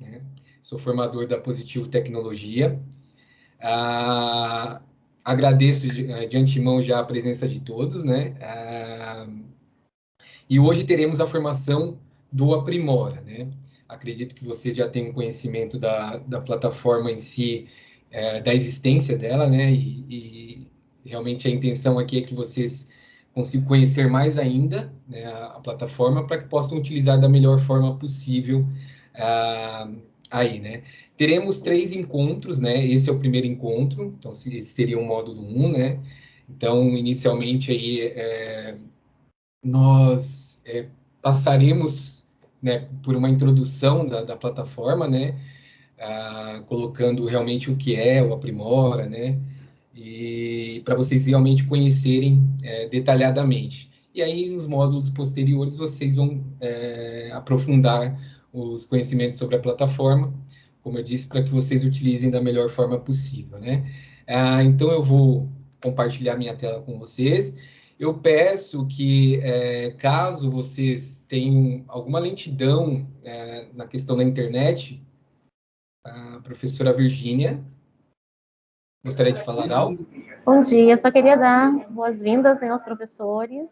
né? Sou formador da Positivo Tecnologia. Agradeço de antemão já a presença de todos, né? E hoje teremos a formação do Aprimora, né? Acredito que vocês já têm um conhecimento da plataforma em si, da existência dela, né? E realmente a intenção aqui é que vocês consigam conhecer mais ainda, né, a plataforma para que possam utilizar da melhor forma possível aí, né? Teremos 3 encontros, né? Esse é o primeiro encontro, então esse seria o módulo 1, né? Então, inicialmente aí nós passaremos, né, por uma introdução da plataforma, né? Colocando realmente o que é o Aprimora, né? E para vocês realmente conhecerem detalhadamente. E aí, nos módulos posteriores, vocês vão aprofundar os conhecimentos sobre a plataforma, como eu disse, para que vocês utilizem da melhor forma possível, né? Então, eu vou compartilhar minha tela com vocês. Eu peço que, caso vocês tenham alguma lentidão na questão da internet, a professora Virgínia gostaria de falar algo? Bom dia, eu só queria dar boas-vindas, né, aos professores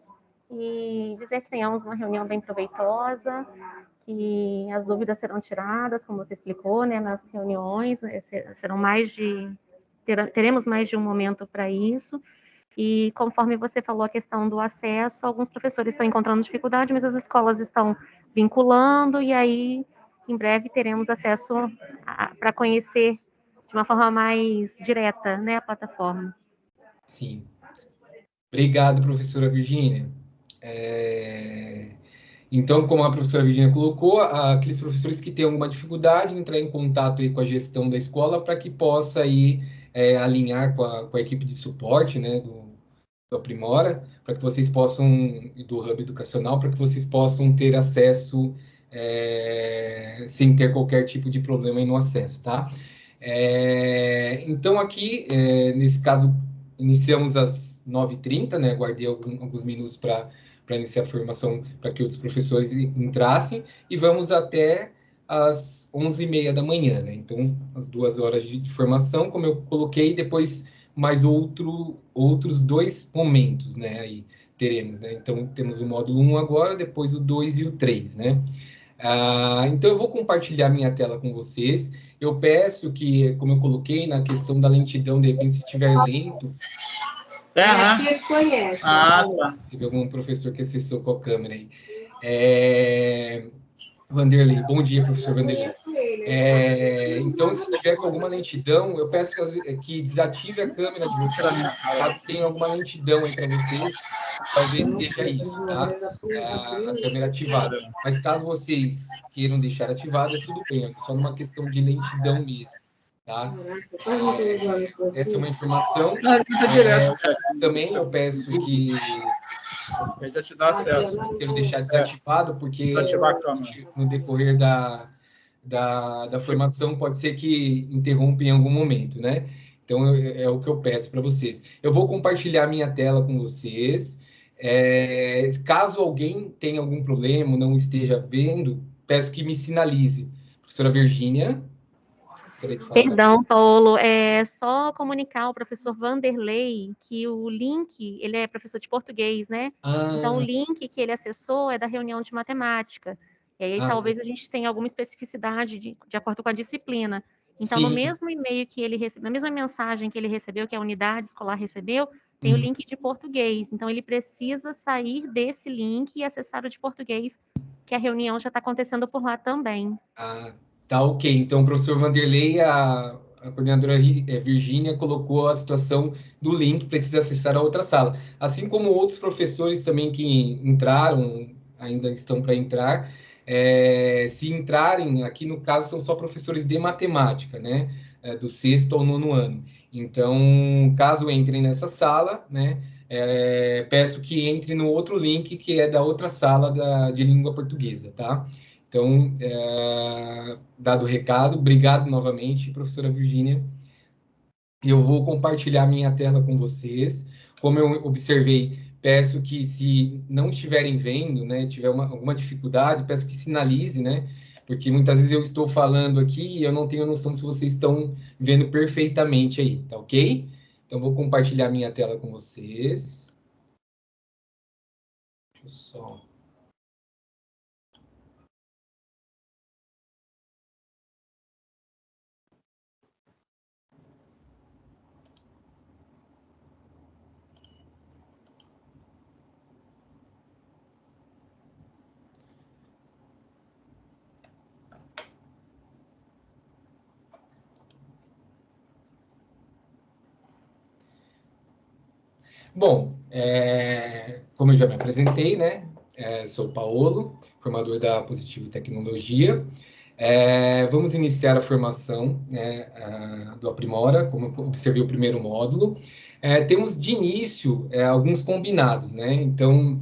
e dizer que tenhamos uma reunião bem proveitosa, que as dúvidas serão tiradas, como você explicou, né, nas reuniões, teremos mais de um momento para isso, e conforme você falou a questão do acesso, alguns professores estão encontrando dificuldade, mas as escolas estão vinculando, e aí, em breve, teremos acesso para conhecer de uma forma mais direta, né, a plataforma. Sim. Obrigado, professora Virgínia. Então, como a professora Virgínia colocou, aqueles professores que têm alguma dificuldade, entrar em contato aí com a gestão da escola para que possa aí, alinhar com a equipe de suporte, né, do Aprimora, para que vocês possam, do Hub Educacional, para que vocês possam ter acesso sem ter qualquer tipo de problema aí no acesso, tá? Então, aqui, nesse caso, iniciamos às 9h30, né? Guardei alguns minutos para iniciar a formação, para que outros professores entrassem, e vamos até às 11h30 da manhã, né? Então, as 2 horas de formação, como eu coloquei, depois mais outros 2 momentos, né? Aí teremos, né? Então, temos o módulo 1 agora, depois o 2 e o 3, né? Então, eu vou compartilhar minha tela com vocês. Eu peço que, como eu coloquei na questão da lentidão, de repente, se estiver lento... Eles conhecem. Tá. Teve algum professor que acessou com a câmera aí. Vanderlei, bom dia, professor Vanderlei. Então, se tiver com alguma lentidão, eu peço que desative a câmera de vocês, caso tenha alguma lentidão aí para vocês, talvez seja isso, tá? A câmera ativada. Mas caso vocês queiram deixar ativada, tudo bem, é só uma questão de lentidão mesmo, tá? Essa é uma informação. Também eu peço que Ele já te dá acesso. quero deixar desativado, porque no decorrer da formação pode ser que interrompa em algum momento, né? Então, é o que eu peço para vocês. Eu vou compartilhar minha tela com vocês. Caso alguém tenha algum problema, não esteja vendo, peço que me sinalize. Professora Virgínia. Perdão, Paulo, é só comunicar ao professor Vanderlei que o link, ele é professor de português, né? Então, o link que ele acessou é da reunião de matemática. E aí, talvez a gente tenha alguma especificidade de acordo com a disciplina. Então, sim, no mesmo e-mail que ele recebeu, na mesma mensagem que ele recebeu, que a unidade escolar recebeu, tem o link de português. Então, ele precisa sair desse link e acessar o de português, que a reunião já está acontecendo por lá também. Tá, ok. Então, o professor Vanderlei, a coordenadora Virgínia colocou a situação do link, precisa acessar a outra sala. Assim como outros professores também que entraram, ainda estão para entrar, se entrarem, aqui no caso são só professores de matemática, né? Do 6º ao 9º ano. Então, caso entrem nessa sala, né? Peço que entre no outro link, que é da outra sala de língua portuguesa, tá? Então, dado o recado, obrigado novamente, professora Virgínia. Eu vou compartilhar minha tela com vocês. Como eu observei, peço que, se não estiverem vendo, né, tiver alguma dificuldade, peço que sinalize, né, porque muitas vezes eu estou falando aqui e eu não tenho noção se vocês estão vendo perfeitamente aí, tá ok? Então, vou compartilhar minha tela com vocês. Deixa eu só... Bom, como eu já me apresentei, né? Sou o Paolo, formador da Positivo Tecnologia. Vamos iniciar a formação, né, do Aprimora, como eu observei o primeiro módulo. Temos de início alguns combinados, né? Então,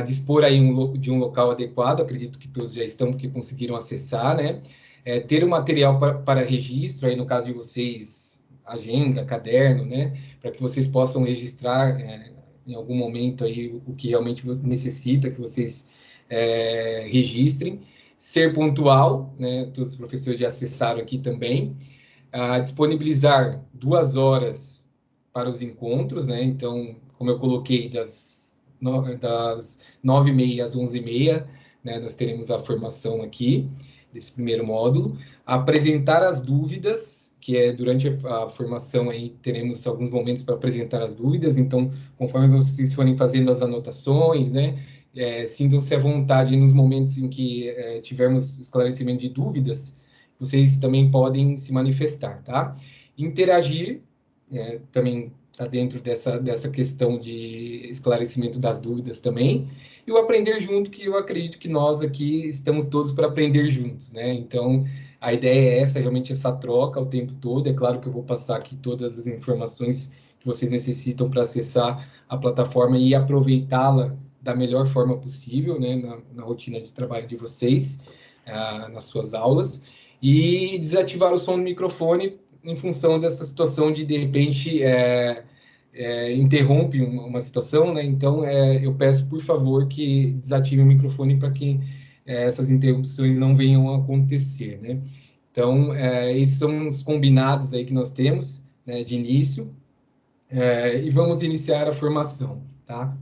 dispor aí de um local adequado, acredito que todos já estão, porque conseguiram acessar, né? Ter o material para registro, aí no caso de vocês, agenda, caderno, né? Para que vocês possam registrar em algum momento aí o que realmente necessita que vocês registrem. Ser pontual, né? Todos os professores já acessaram aqui também. Disponibilizar 2 horas para os encontros, né? Então, como eu coloquei, das 9h30 às 11h30, né? Nós teremos a formação aqui, desse primeiro módulo. Apresentar as dúvidas, que durante a formação aí teremos alguns momentos para apresentar as dúvidas, então, conforme vocês forem fazendo as anotações, né? Sintam-se à vontade nos momentos em que tivermos esclarecimento de dúvidas, vocês também podem se manifestar, tá? Interagir, também está dentro dessa questão de esclarecimento das dúvidas também, e o aprender junto, que eu acredito que nós aqui estamos todos para aprender juntos, né? Então, a ideia é essa, realmente essa troca o tempo todo. É claro que eu vou passar aqui todas as informações que vocês necessitam para acessar a plataforma e aproveitá-la da melhor forma possível, né, na rotina de trabalho de vocês, nas suas aulas, e desativar o som do microfone em função dessa situação de repente, interrompe uma situação, né? Então, eu peço, por favor, que desative o microfone para que essas interrupções não venham a acontecer, né? Então, esses são os combinados aí que nós temos, né, de início, e vamos iniciar a formação, tá?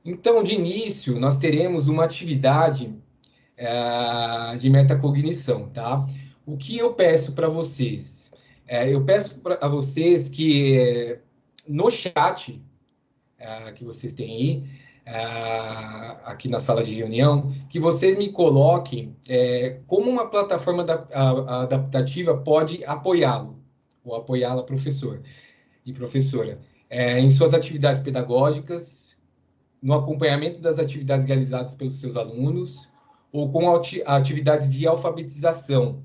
Então, de início, nós teremos uma atividade de metacognição, tá? O que eu peço para vocês? Eu peço a vocês que no chat que vocês têm aí, aqui na sala de reunião, que vocês me coloquem como uma plataforma adaptativa pode apoiá-lo, ou apoiá-la, professor e professora, em suas atividades pedagógicas, no acompanhamento das atividades realizadas pelos seus alunos, ou com atividades de alfabetização.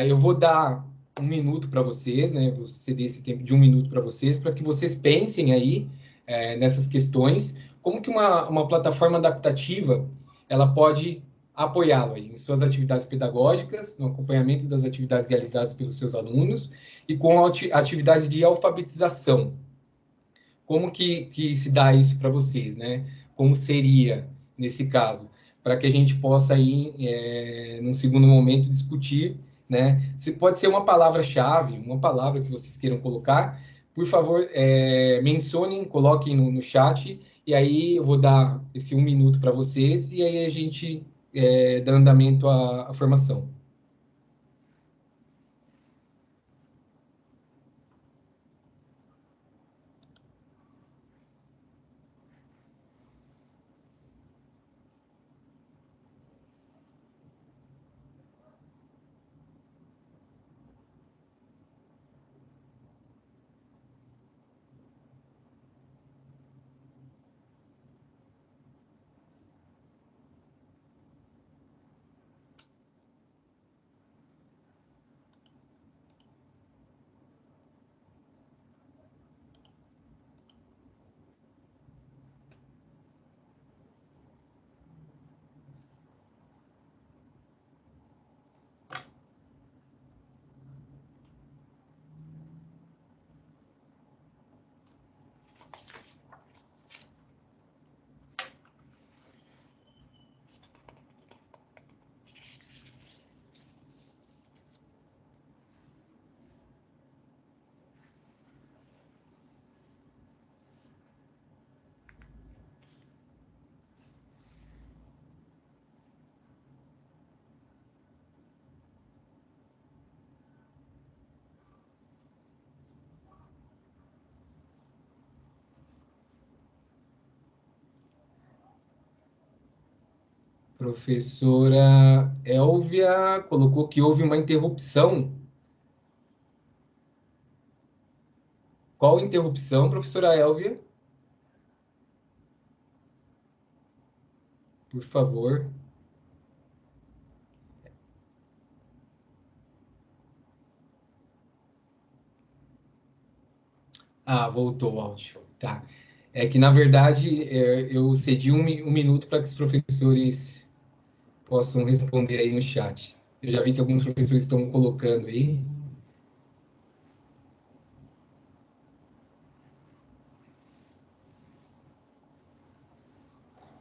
Eu vou dar 1 minuto para vocês, né? Vou ceder esse tempo de 1 minuto para vocês, para que vocês pensem aí nessas questões, como que uma plataforma adaptativa ela pode apoiá-lo aí em suas atividades pedagógicas, no acompanhamento das atividades realizadas pelos seus alunos e com atividades de alfabetização. Como que se dá isso para vocês, né? Como seria nesse caso? Para que a gente possa aí, num segundo momento, discutir, né? Se pode ser uma palavra-chave, uma palavra que vocês queiram colocar, por favor, mencionem, coloquem no chat, e aí eu vou dar esse 1 minuto para vocês, e aí a gente dá andamento à formação. Professora Elvia colocou que houve uma interrupção. Qual interrupção, professora Elvia? Por favor. Ah, voltou o áudio. Tá. É que, na verdade, eu cedi um minuto para que os professores possam responder aí no chat. Eu já vi que alguns professores estão colocando aí.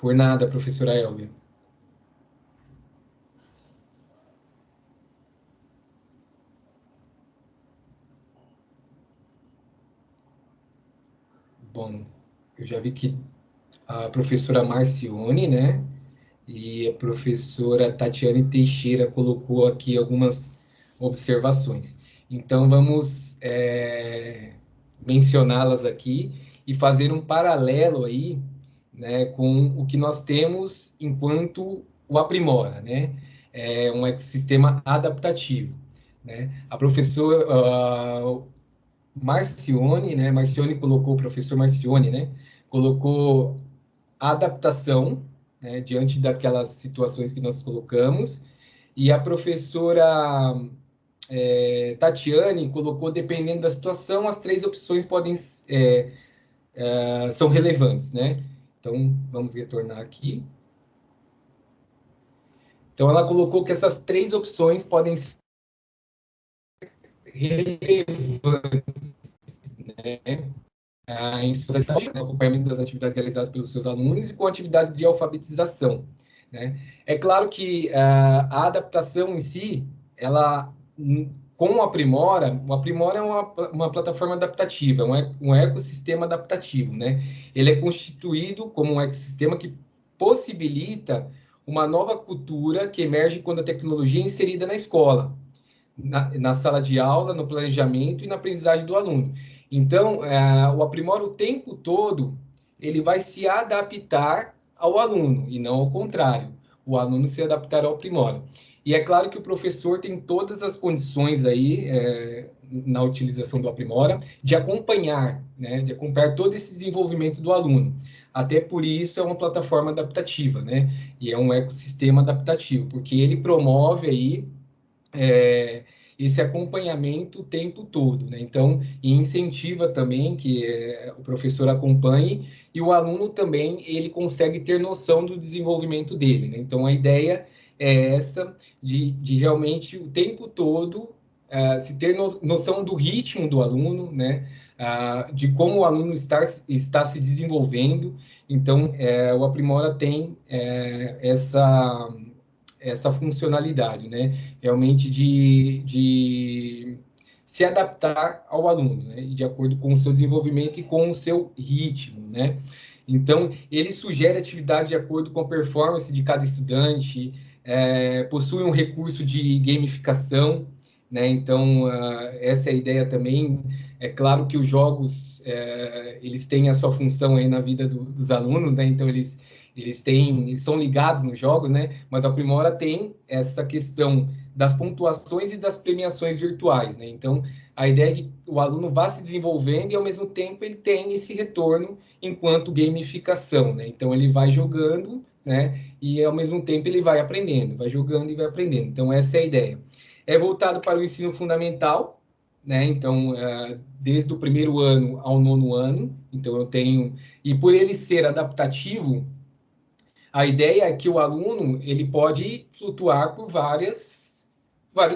Por nada, professora Elvia. Bom, eu já vi que a professora Marcione, né, e a professora Tatiane Teixeira colocou aqui algumas observações. Então, vamos mencioná-las aqui e fazer um paralelo aí, né, com o que nós temos enquanto o aprimora, né? É um ecossistema adaptativo, né? A professora Marcione, né? Marcione colocou, o professor Marcione, né? Colocou a adaptação, né, diante daquelas situações que nós colocamos, e a professora Tatiane colocou, dependendo da situação, as 3 opções podem são relevantes, né? Então, vamos retornar aqui. Então, ela colocou que essas 3 opções podem ser relevantes, né? Em suas atividades, né? Acompanhamento das atividades realizadas pelos seus alunos e com atividades de alfabetização, né? É claro que a adaptação em si, ela, com o Aprimora é uma plataforma adaptativa, um ecossistema adaptativo, né? Ele é constituído como um ecossistema que possibilita uma nova cultura que emerge quando a tecnologia é inserida na escola, na sala de aula, no planejamento e na aprendizagem do aluno. Então, o Aprimora o tempo todo, ele vai se adaptar ao aluno, e não ao contrário. O aluno se adaptará ao Aprimora. E é claro que o professor tem todas as condições aí, na utilização do Aprimora, de acompanhar, né, de acompanhar todo esse desenvolvimento do aluno. Até por isso é uma plataforma adaptativa, né? E é um ecossistema adaptativo, porque ele promove aí esse acompanhamento o tempo todo, né? Então, incentiva também que o professor acompanhe e o aluno também, ele consegue ter noção do desenvolvimento dele, né? Então, a ideia é essa, de realmente o tempo todo se ter noção do ritmo do aluno, né? De como o aluno está se desenvolvendo. Então, o Aprimora tem essa funcionalidade, né? Realmente de se adaptar ao aluno, né? De acordo com o seu desenvolvimento e com o seu ritmo, né? Então, ele sugere atividades de acordo com a performance de cada estudante, possui um recurso de gamificação, né? Então, essa é a ideia também. É claro que os jogos, eles têm a sua função aí na vida dos alunos, né? Então, eles são ligados nos jogos, né? Mas a Aprimora tem essa questão das pontuações e das premiações virtuais, né? Então, a ideia é que o aluno vá se desenvolvendo e, ao mesmo tempo, ele tem esse retorno enquanto gamificação, né? Então, ele vai jogando, né? E, ao mesmo tempo, ele vai aprendendo, vai jogando e vai aprendendo. Então, essa é a ideia. É voltado para o ensino fundamental, né? Então, desde o primeiro ano ao 9º ano. Então, eu tenho... E por ele ser adaptativo, a ideia é que o aluno ele pode flutuar por vários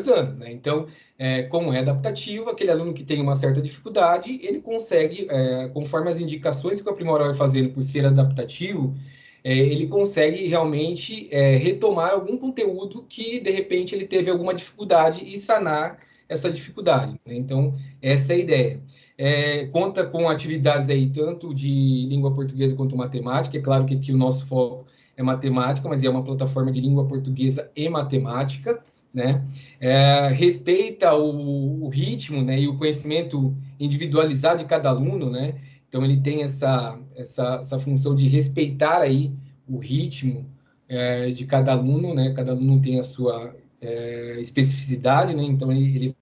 anos, né? Então, como é adaptativo, aquele aluno que tem uma certa dificuldade, ele consegue, conforme as indicações que o Aprimora vai fazendo por ser adaptativo, ele consegue realmente retomar algum conteúdo que, de repente, ele teve alguma dificuldade e sanar essa dificuldade, né? Então, essa é a ideia. Conta com atividades aí tanto de língua portuguesa quanto matemática. É claro que aqui o nosso foco é matemática, mas é uma plataforma de língua portuguesa e matemática, né? Respeita o ritmo, né, e o conhecimento individualizado de cada aluno, né? Então, ele tem essa função de respeitar aí o ritmo de cada aluno, né? Cada aluno tem a sua especificidade, né? Então, ele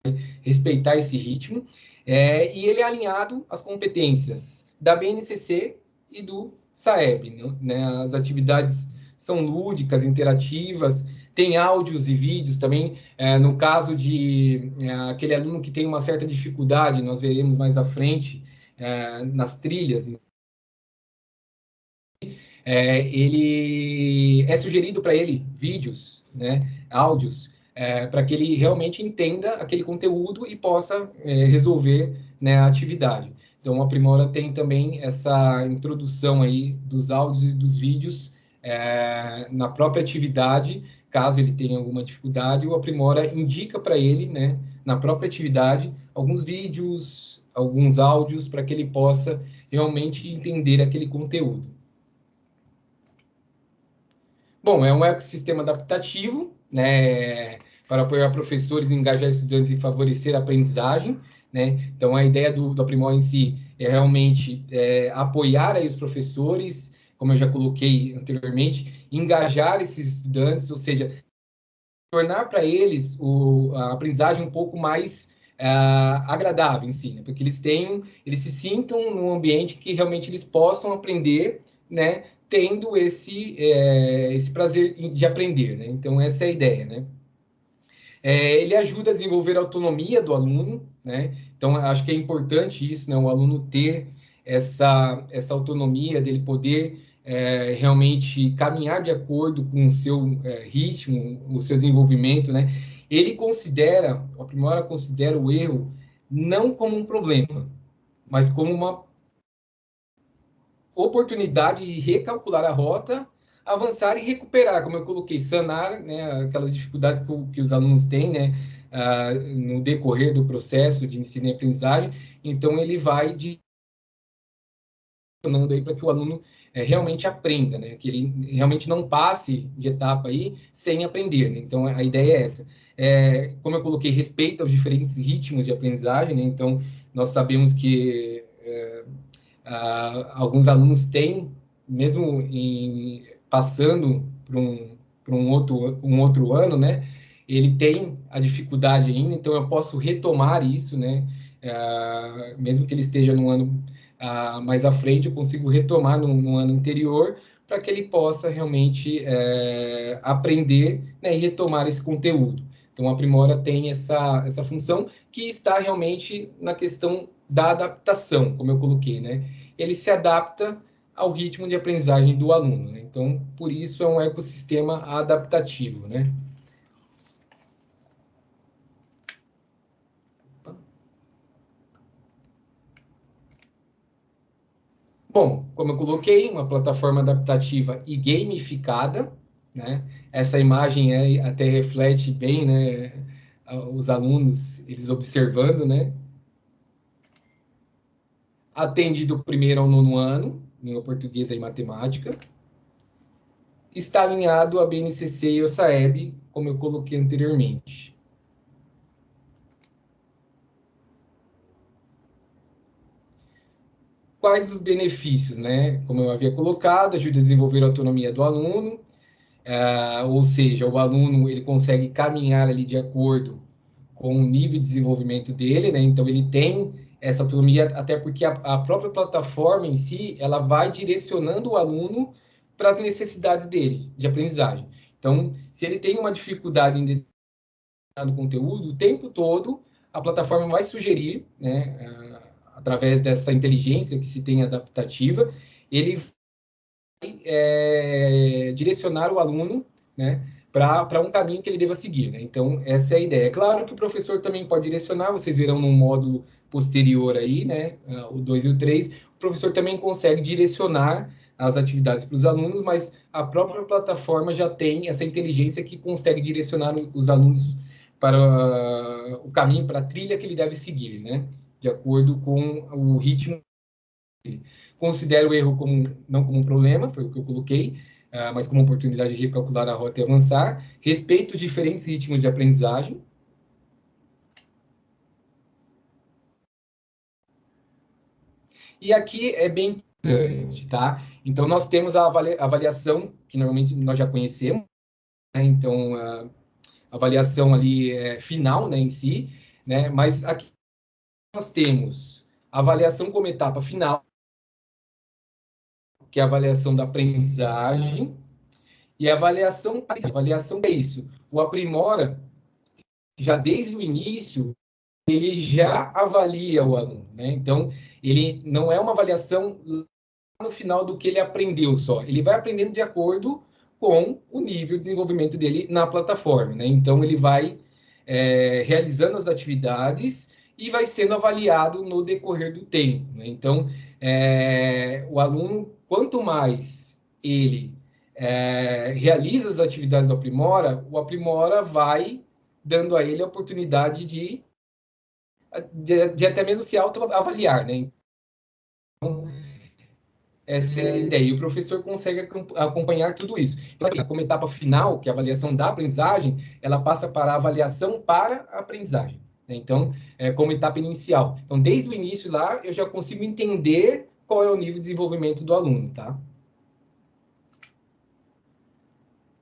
vai respeitar esse ritmo. E ele é alinhado às competências da BNCC e do SAEB, né? As atividades são lúdicas, interativas, tem áudios e vídeos também. No caso de aquele aluno que tem uma certa dificuldade, nós veremos mais à frente, nas trilhas, ele é sugerido para ele vídeos, né, áudios, para que ele realmente entenda aquele conteúdo e possa resolver, né, a atividade. Então, o Aprimora tem também essa introdução aí dos áudios e dos vídeos na própria atividade. Caso ele tenha alguma dificuldade, o Aprimora indica para ele, né, na própria atividade, alguns vídeos, alguns áudios, para que ele possa realmente entender aquele conteúdo. Bom, é um ecossistema adaptativo, né, para apoiar professores, engajar estudantes e favorecer a aprendizagem, né? Então, a ideia do Aprimora em si é realmente apoiar aí os professores, como eu já coloquei anteriormente, engajar esses estudantes, ou seja, tornar para eles a aprendizagem um pouco mais agradável em si, né? Porque eles se sintam num ambiente que realmente eles possam aprender, né? Tendo esse prazer de aprender, né? Então, essa é a ideia, né? Ele ajuda a desenvolver a autonomia do aluno, né? Então, acho que é importante isso, né? O aluno ter essa autonomia dele poder realmente caminhar de acordo com o seu ritmo, o seu desenvolvimento, né? O Aprimora considera o erro não como um problema, mas como uma oportunidade de recalcular a rota, avançar e recuperar, como eu coloquei, sanar, né, aquelas dificuldades que os alunos têm, né, no decorrer do processo de ensino e aprendizagem. Então, ele vai direcionando aí para que o aluno realmente aprenda, né, que ele realmente não passe de etapa aí sem aprender, né? Então, a ideia é essa. Como eu coloquei, respeito aos diferentes ritmos de aprendizagem, né? Então, nós sabemos que alguns alunos têm, mesmo passando por um outro ano, né? Ele tem a dificuldade ainda, então eu posso retomar isso, né? Mesmo que ele esteja no ano mais à frente, eu consigo retomar no ano anterior para que ele possa realmente aprender, né, e retomar esse conteúdo. Então, a Aprimora tem essa função que está realmente na questão da adaptação, como eu coloquei, né? Ele se adapta ao ritmo de aprendizagem do aluno, né? Então, por isso é um ecossistema adaptativo, né? Bom, como eu coloquei, uma plataforma adaptativa e gamificada, né? Essa imagem até reflete bem, né, os alunos, eles observando, né? Atende do primeiro ao nono ano, língua portuguesa e matemática. Está alinhado à BNCC e ao SAEB, como eu coloquei anteriormente. Quais os benefícios, né? Como eu havia colocado, ajuda a desenvolver a autonomia do aluno, ou seja, o aluno ele consegue caminhar ali de acordo com o nível de desenvolvimento dele, né? Então ele tem essa autonomia, até porque a própria plataforma em si, ela vai direcionando o aluno para as necessidades dele de aprendizagem. Então, se ele tem uma dificuldade em determinado conteúdo, o tempo todo a plataforma vai sugerir, né, através dessa inteligência que se tem adaptativa, ele vai direcionar o aluno, né, para um caminho que ele deva seguir, né? Então, essa é a ideia. É claro que o professor também pode direcionar, vocês verão no módulo posterior aí, né, o 2 e o 3, o professor também consegue direcionar as atividades para os alunos, mas a própria plataforma já tem essa inteligência que consegue direcionar os alunos para o caminho, para a trilha que ele deve seguir, né, de acordo com o ritmo dele. Considero o erro não como um problema, foi o que eu coloquei, mas como oportunidade de recalcular a rota e avançar. Respeito os diferentes ritmos de aprendizagem. E aqui é bem importante, tá? Então, nós temos a avaliação, que normalmente nós já conhecemos, né? Então, a avaliação ali final, né, em si, né? Mas aqui nós temos a avaliação como etapa final, que é a avaliação da aprendizagem, e a avaliação é isso, o aprimora, já desde o início, ele já avalia o aluno, né? Então, ele não é uma avaliação no final do que ele aprendeu só, ele vai aprendendo de acordo com o nível de desenvolvimento dele na plataforma, né? Então, ele vai realizando as atividades e vai sendo avaliado no decorrer do tempo, né? Então, o aluno, quanto mais ele realiza as atividades do Aprimora, o Aprimora vai dando a ele a oportunidade de até mesmo se autoavaliar, né? Então, essa é a ideia. E o professor consegue acompanhar tudo isso. Então, assim, como etapa final, que é a avaliação da aprendizagem, ela passa para a avaliação para a aprendizagem, né? Então, como etapa inicial. Então, desde o início lá, eu já consigo entender qual é o nível de desenvolvimento do aluno, tá?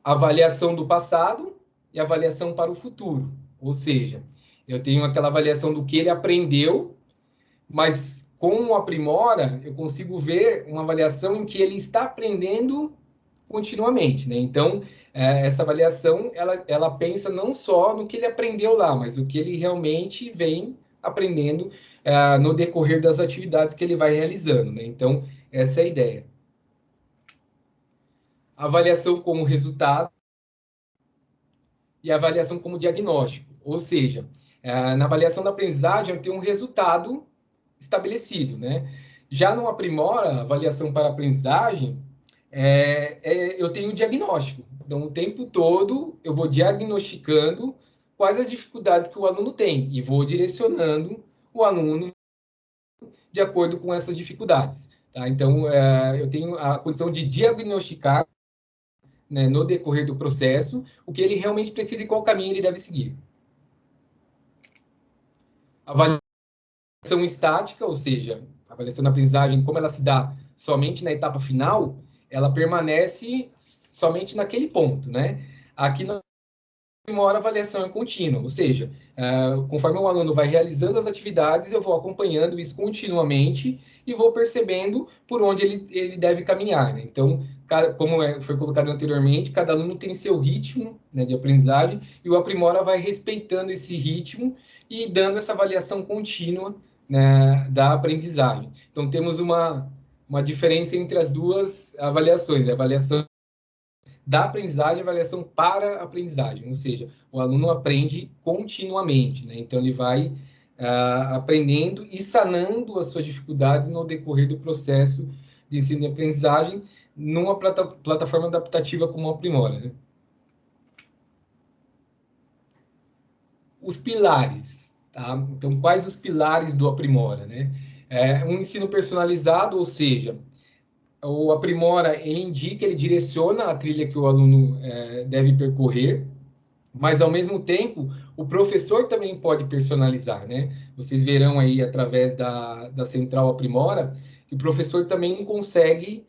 Avaliação do passado e avaliação para o futuro. Ou seja, eu tenho aquela avaliação do que ele aprendeu, mas com o Aprimora, eu consigo ver uma avaliação em que ele está aprendendo continuamente, né? Então, essa avaliação, ela pensa não só no que ele aprendeu lá, mas o que ele realmente vem aprendendo no decorrer das atividades que ele vai realizando, né? Então, essa é a ideia. Avaliação como resultado e avaliação como diagnóstico. Ou seja, na avaliação da aprendizagem, eu tenho um resultado estabelecido, né? Já no Aprimora, avaliação para aprendizagem, eu tenho um diagnóstico. Então, o tempo todo, eu vou diagnosticando quais as dificuldades que o aluno tem e vou direcionando o aluno de acordo com essas dificuldades, tá? Então, eu tenho a condição de diagnosticar, né, no decorrer do processo, o que ele realmente precisa e qual caminho ele deve seguir. Avaliação estática, ou seja, a avaliação da aprendizagem, como ela se dá somente na etapa final, ela permanece somente naquele ponto, né? Aqui no Aprimora, a avaliação é contínua, ou seja, conforme o aluno vai realizando as atividades, eu vou acompanhando isso continuamente e vou percebendo por onde ele deve caminhar, né? Então, como foi colocado anteriormente, cada aluno tem seu ritmo, né, de aprendizagem, e o Aprimora vai respeitando esse ritmo e dando essa avaliação contínua, né, da aprendizagem. Então, temos uma diferença entre as duas avaliações, né? A avaliação da aprendizagem e avaliação para a aprendizagem, ou seja, o aluno aprende continuamente, né? Então, ele vai aprendendo e sanando as suas dificuldades no decorrer do processo de ensino e aprendizagem numa plataforma adaptativa como a Aprimora, né? Os pilares, tá? Então, quais os pilares do Aprimora, né? Um ensino personalizado, ou seja, o Aprimora, ele indica, ele direciona a trilha que o aluno deve percorrer, mas, ao mesmo tempo, o professor também pode personalizar, né? Vocês verão aí, através da Central Aprimora, que o professor também consegue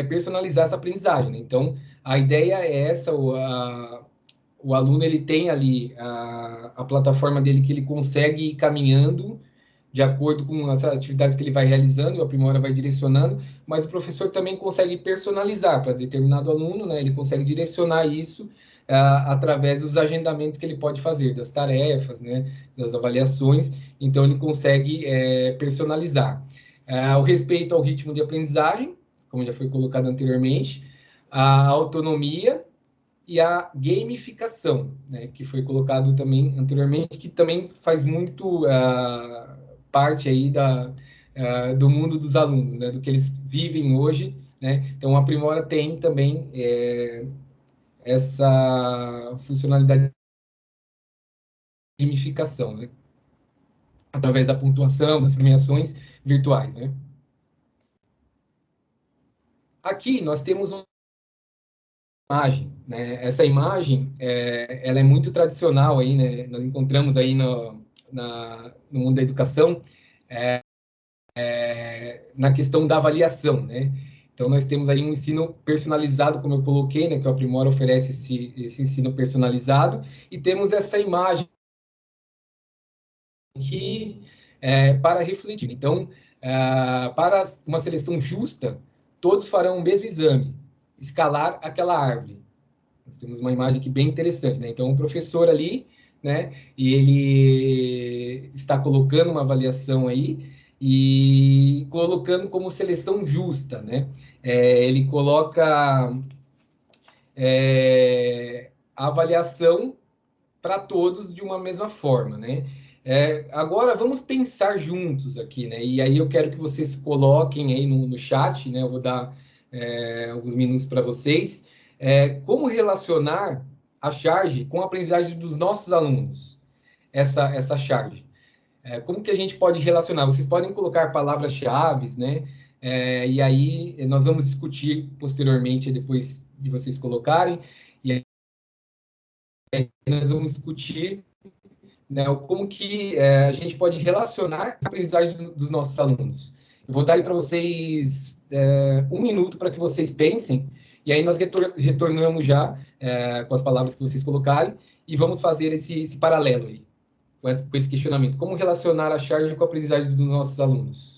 personalizar essa aprendizagem, né? Então, a ideia é essa, o aluno ele tem ali a plataforma dele que ele consegue ir caminhando de acordo com as atividades que ele vai realizando, o Aprimora vai direcionando, mas o professor também consegue personalizar para determinado aluno, né? Ele consegue direcionar isso através dos agendamentos que ele pode fazer, das tarefas, né? Das avaliações, então ele consegue personalizar. O respeito ao ritmo de aprendizagem, como já foi colocado anteriormente, a autonomia e a gamificação, né, que foi colocado também anteriormente, que também faz muito parte aí do mundo dos alunos, né, do que eles vivem hoje, né? Então, a Aprimora tem também essa funcionalidade de gamificação, né, através da pontuação, das premiações virtuais, né? Aqui nós temos uma imagem, né? Essa imagem, ela é muito tradicional aí, né? Nós encontramos aí no mundo da educação, na questão da avaliação, né? Então, nós temos aí um ensino personalizado, como eu coloquei, né, que o Aprimora oferece esse ensino personalizado, e temos essa imagem que para refletir. Então, para uma seleção justa, todos farão o mesmo exame, escalar aquela árvore. Nós temos uma imagem aqui bem interessante, né? Então, o professor ali, né, e ele está colocando uma avaliação aí, e colocando como seleção justa, né? Ele coloca a avaliação para todos de uma mesma forma, né? Agora vamos pensar juntos aqui, né? E aí eu quero que vocês coloquem aí no chat, né? Eu vou dar alguns minutos para vocês. Como relacionar a charge com a aprendizagem dos nossos alunos? Essa charge. Como que a gente pode relacionar? Vocês podem colocar palavras-chave, né? E aí nós vamos discutir posteriormente, depois de vocês colocarem, e aí nós vamos discutir, né, como que a gente pode relacionar a aprendizagem dos nossos alunos. Eu vou dar aí para vocês um minuto para que vocês pensem, e aí nós retornamos já com as palavras que vocês colocarem, e vamos fazer esse paralelo aí, com esse questionamento. Como relacionar a charge com a aprendizagem dos nossos alunos?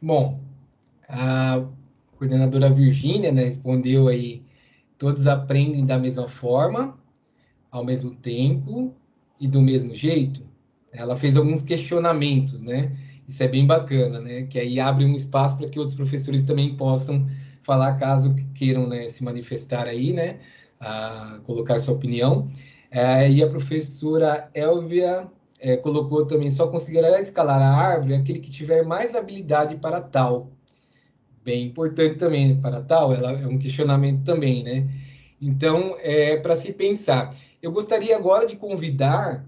Bom, a coordenadora Virgínia, né, respondeu aí, todos aprendem da mesma forma, ao mesmo tempo e do mesmo jeito. Ela fez alguns questionamentos, né? Isso é bem bacana, né? Que aí abre um espaço para que outros professores também possam falar, caso queiram, né, se manifestar aí, né? Colocar sua opinião. E a professora Elvia colocou também, só conseguirá escalar a árvore aquele que tiver mais habilidade para tal. Bem importante também, para tal, ela é um questionamento também, né? Então, para se pensar. Eu gostaria agora de convidar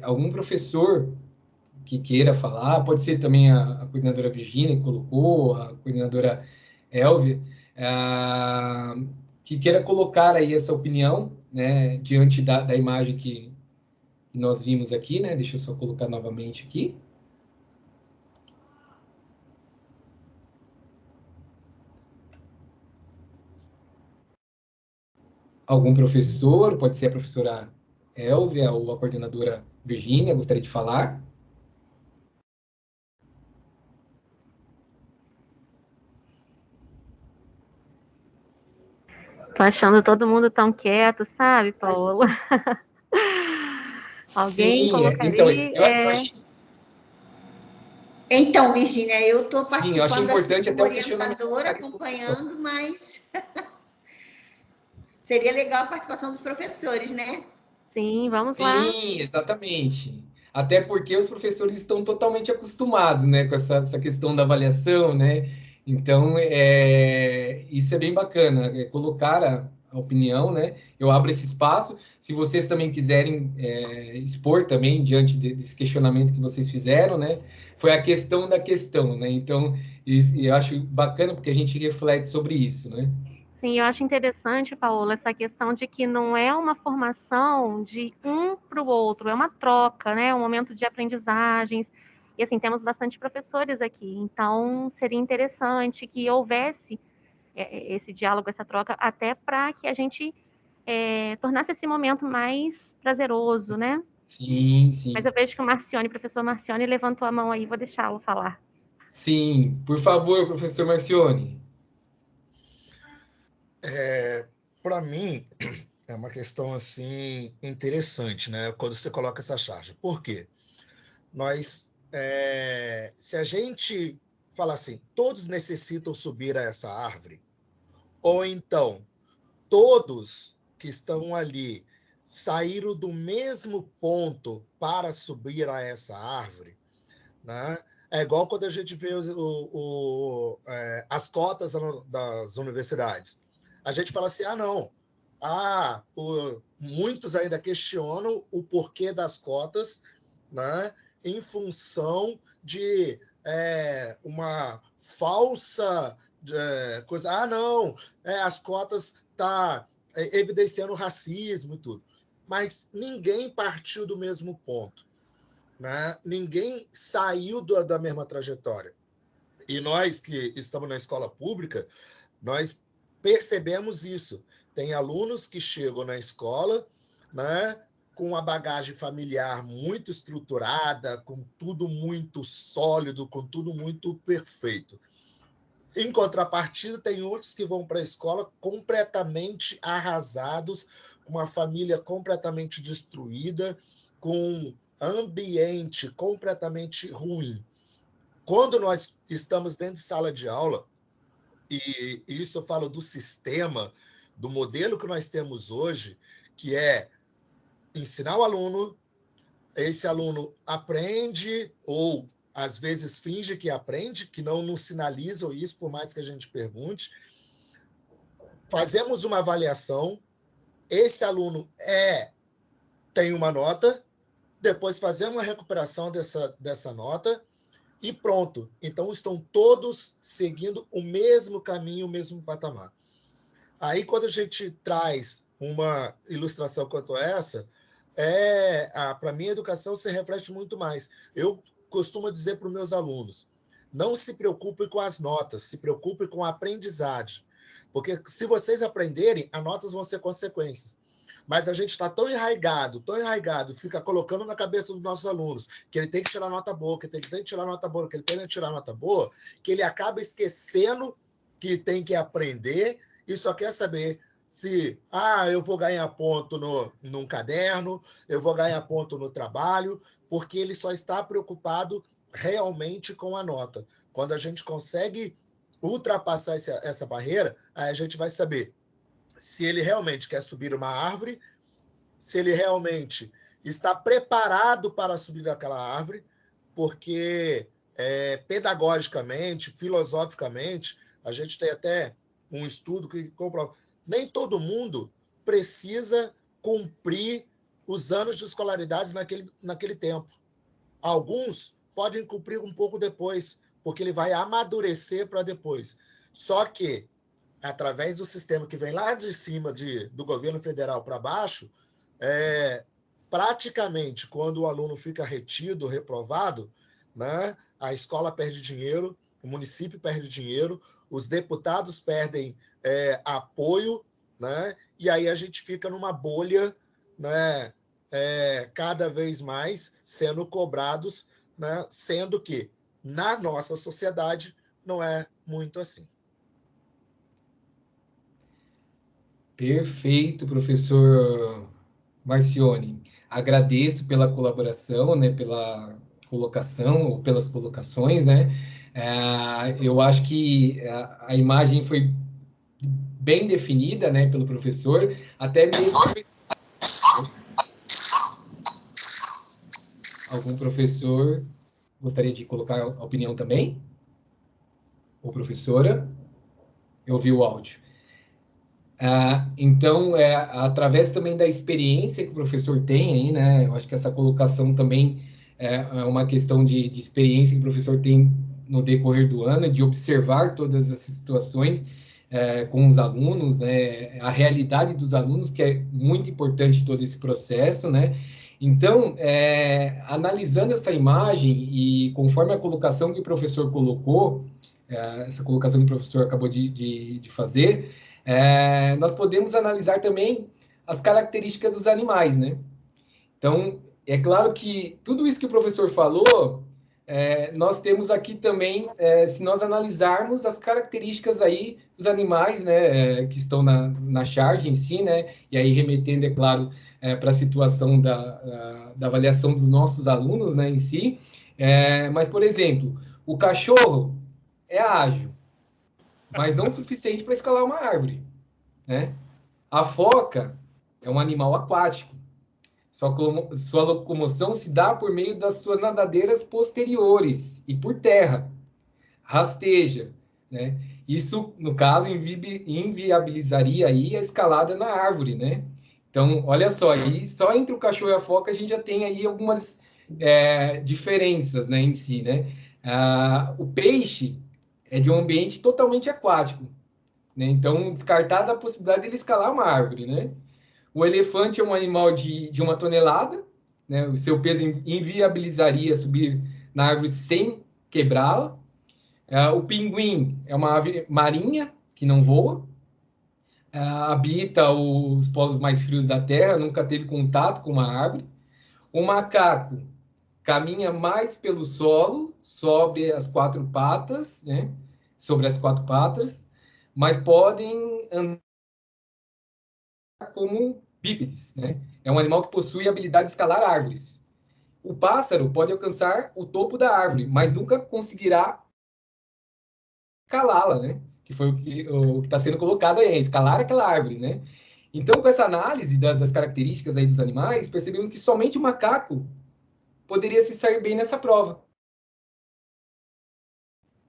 algum professor que queira falar, pode ser também a coordenadora Virgínia, que colocou, a coordenadora Elvia, que queira colocar aí essa opinião, né, diante da imagem que nós vimos aqui, né? Deixa eu só colocar novamente aqui. Algum professor, pode ser a professora Elvia ou a coordenadora Virgínia, gostaria de falar? Tô achando todo mundo tão quieto, sabe, Paulo? Alguém Sim, então, colocaria... eu achei, Então, Virgínia, eu estou sim, eu achei participando aqui importante como até o questionamento da orientadora, Larissa. acompanhando, mas seria legal a participação dos professores, né? Sim, vamos lá. Sim, exatamente. Até porque os professores estão totalmente acostumados, né, com essa questão da avaliação, né? Então, isso é bem bacana, colocar a opinião, né? Eu abro esse espaço. Se vocês também quiserem expor também diante desse questionamento que vocês fizeram, né? Foi a questão da questão, né? Então, eu acho bacana porque a gente reflete sobre isso, né? Sim, eu acho interessante, Paola, essa questão de que não é uma formação de um para o outro, é uma troca, né? Um momento de aprendizagens. E assim, temos bastante professores aqui, então seria interessante que houvesse esse diálogo, essa troca, até para que a gente tornasse esse momento mais prazeroso, né? Sim, Mas sim. eu vejo que o professor Marcione, levantou a mão aí, vou deixá-lo falar. Sim, por favor, professor Marcione. Para mim, é uma questão assim interessante, né? Quando você coloca essa charge. Por quê? Se a gente falar assim, todos necessitam subir a essa árvore, ou então todos que estão ali saíram do mesmo ponto para subir a essa árvore, né? É igual quando a gente vê as cotas das universidades. A gente fala assim, não, muitos ainda questionam o porquê das cotas, né, em função de uma falsa coisa. Não, as cotas tá evidenciando racismo e tudo. Mas ninguém partiu do mesmo ponto, né? Ninguém saiu da mesma trajetória. E nós que estamos na escola pública, nós percebemos isso. Tem alunos que chegam na escola, né, com uma bagagem familiar muito estruturada, com tudo muito sólido, com tudo muito perfeito. Em contrapartida, tem outros que vão para a escola completamente arrasados, com uma família completamente destruída, com ambiente completamente ruim. Quando nós estamos dentro de sala de aula, e isso eu falo do sistema, do modelo que nós temos hoje, que é ensinar o aluno, esse aluno aprende ou às vezes finge que aprende, que não nos sinalizam isso, por mais que a gente pergunte. Fazemos uma avaliação, esse aluno tem uma nota, depois fazemos uma recuperação dessa nota e pronto. Então, estão todos seguindo o mesmo caminho, o mesmo patamar. Aí, quando a gente traz uma ilustração quanto essa, para mim, a educação se reflete muito mais. Eu costumo dizer para os meus alunos, não se preocupem com as notas, se preocupem com a aprendizagem. Porque se vocês aprenderem, as notas vão ser consequências. Mas a gente está tão enraigado, fica colocando na cabeça dos nossos alunos que ele tem que tirar nota boa, que ele tem que tirar nota boa, que ele tem que tirar nota boa, que ele acaba esquecendo que tem que aprender e só quer saber se eu vou ganhar ponto num caderno, eu vou ganhar ponto no trabalho, porque ele só está preocupado realmente com a nota. Quando a gente consegue ultrapassar essa barreira, aí a gente vai saber se ele realmente quer subir uma árvore, se ele realmente está preparado para subir aquela árvore, porque pedagogicamente, filosoficamente, a gente tem até um estudo que comprova, nem todo mundo precisa cumprir os anos de escolaridade naquele tempo. Alguns podem cumprir um pouco depois, porque ele vai amadurecer para depois. Só que através do sistema que vem lá de cima do governo federal para baixo, praticamente, quando o aluno fica retido, reprovado, né, a escola perde dinheiro, o município perde dinheiro, os deputados perdem apoio, né, e aí a gente fica numa bolha, né, cada vez mais sendo cobrados, né, sendo que na nossa sociedade não é muito assim. Perfeito, professor Marcione. Agradeço pela colaboração, né, pela colocação, ou pelas colocações, né? Eu acho que a imagem foi bem definida, né, pelo professor, até mesmo... Algum professor gostaria de colocar a opinião também? Ou professora? Eu ouvi o áudio. Então, através também da experiência que o professor tem aí, né? Eu acho que essa colocação também é uma questão de experiência que o professor tem no decorrer do ano, de observar todas essas situações com os alunos, né? A realidade dos alunos, que é muito importante todo esse processo, né? Então, analisando essa imagem e conforme a colocação que o professor colocou, essa colocação que o professor acabou de fazer, nós podemos analisar também as características dos animais, né? Então, é claro que tudo isso que o professor falou, nós temos aqui também, se nós analisarmos as características aí dos animais, né, que estão na charge em si, né, e aí remetendo, é claro, para a situação da avaliação dos nossos alunos, né, em si. Mas, por exemplo, o cachorro é ágil, mas não o suficiente para escalar uma árvore, né? A foca é um animal aquático. Sua locomoção se dá por meio das suas nadadeiras posteriores e por terra. Rasteja, né? Isso, no caso, inviabilizaria aí a escalada na árvore, né? Então, olha só, aí só entre o cachorro e a foca a gente já tem aí algumas diferenças, né, em si, né? O peixe é de um ambiente totalmente aquático, né? Então, descartada a possibilidade de ele escalar uma árvore, né? O elefante é um animal de 1 tonelada, né? O seu peso inviabilizaria subir na árvore sem quebrá-la. O pinguim é uma ave marinha que não voa, habita os polos mais frios da Terra, nunca teve contato com uma árvore. O macaco caminha mais pelo solo, sobre as 4 patas, né? Sobre as 4 patas, mas podem andar como bípedes, né? É um animal que possui a habilidade de escalar árvores. O pássaro pode alcançar o topo da árvore, mas nunca conseguirá escalá-la, né? Que foi o que está sendo colocado aí, escalar aquela árvore, né? Então, com essa análise das características aí dos animais, percebemos que somente o macaco poderia se sair bem nessa prova,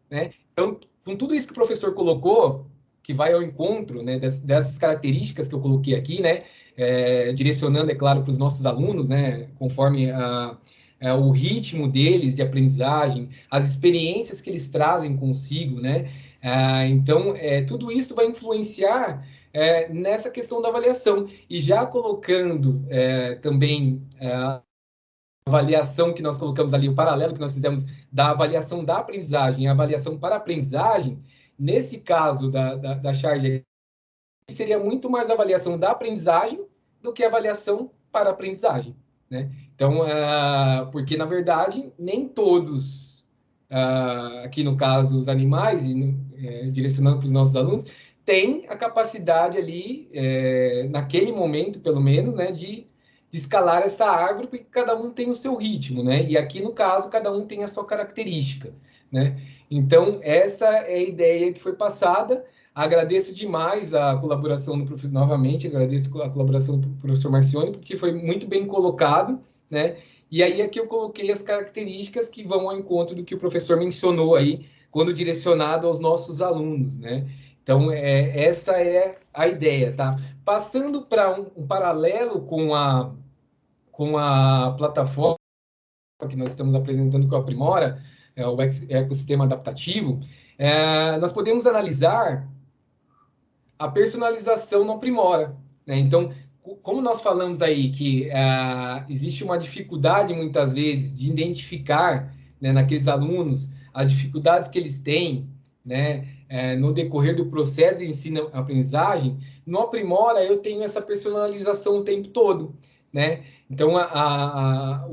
né? Então, com tudo isso que o professor colocou, que vai ao encontro, né, dessas características que eu coloquei aqui, né, direcionando, é claro, para os nossos alunos, né, conforme o ritmo deles de aprendizagem, as experiências que eles trazem consigo, né, então, tudo isso vai influenciar nessa questão da avaliação. E já colocando também avaliação que nós colocamos ali, o paralelo que nós fizemos da avaliação da aprendizagem e a avaliação para a aprendizagem, nesse caso da charge, seria muito mais avaliação da aprendizagem do que avaliação para a aprendizagem, né? Então, porque, na verdade, nem todos, aqui no caso, os animais, e direcionando para os nossos alunos, têm a capacidade ali, naquele momento, pelo menos, né, de escalar essa árvore, porque cada um tem o seu ritmo, né? E aqui, no caso, cada um tem a sua característica, né? Então, essa é a ideia que foi passada. Agradeço demais a colaboração do professor, novamente, agradeço a colaboração do professor Marcione, porque foi muito bem colocado, né? E aí aqui eu coloquei as características que vão ao encontro do que o professor mencionou aí, quando direcionado aos nossos alunos, né? Então, essa é a ideia, tá? Passando para um paralelo com a plataforma que nós estamos apresentando com a Aprimora, o ecossistema adaptativo, nós podemos analisar a personalização no Aprimora, né? Então, como nós falamos aí que existe uma dificuldade, muitas vezes, de identificar, né, naqueles alunos as dificuldades que eles têm, né, no decorrer do processo de ensino-aprendizagem, no Aprimora eu tenho essa personalização o tempo todo, né? Então, a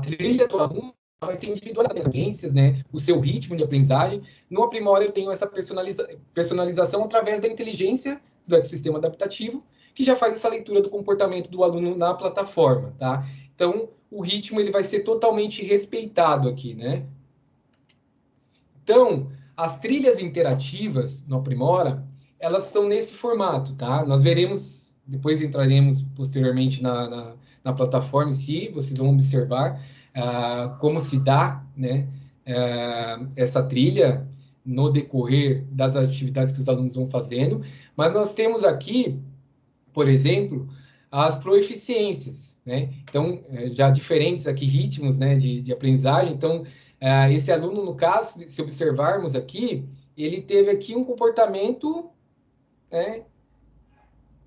trilha do aluno vai ser individual das ciências, né? O seu ritmo de aprendizagem. No Aprimora, eu tenho essa personalização através da inteligência do ecossistema adaptativo, que já faz essa leitura do comportamento do aluno na plataforma, tá? Então, o ritmo ele vai ser totalmente respeitado aqui, né? Então, as trilhas interativas no Aprimora, elas são nesse formato, tá? Nós veremos, depois entraremos posteriormente na plataforma em si, vocês vão observar como se dá, né, essa trilha no decorrer das atividades que os alunos vão fazendo, mas nós temos aqui, por exemplo, as proeficiências, né? Então, já diferentes aqui ritmos, né, de aprendizagem. Então, esse aluno, no caso, se observarmos aqui, ele teve aqui um comportamento, né,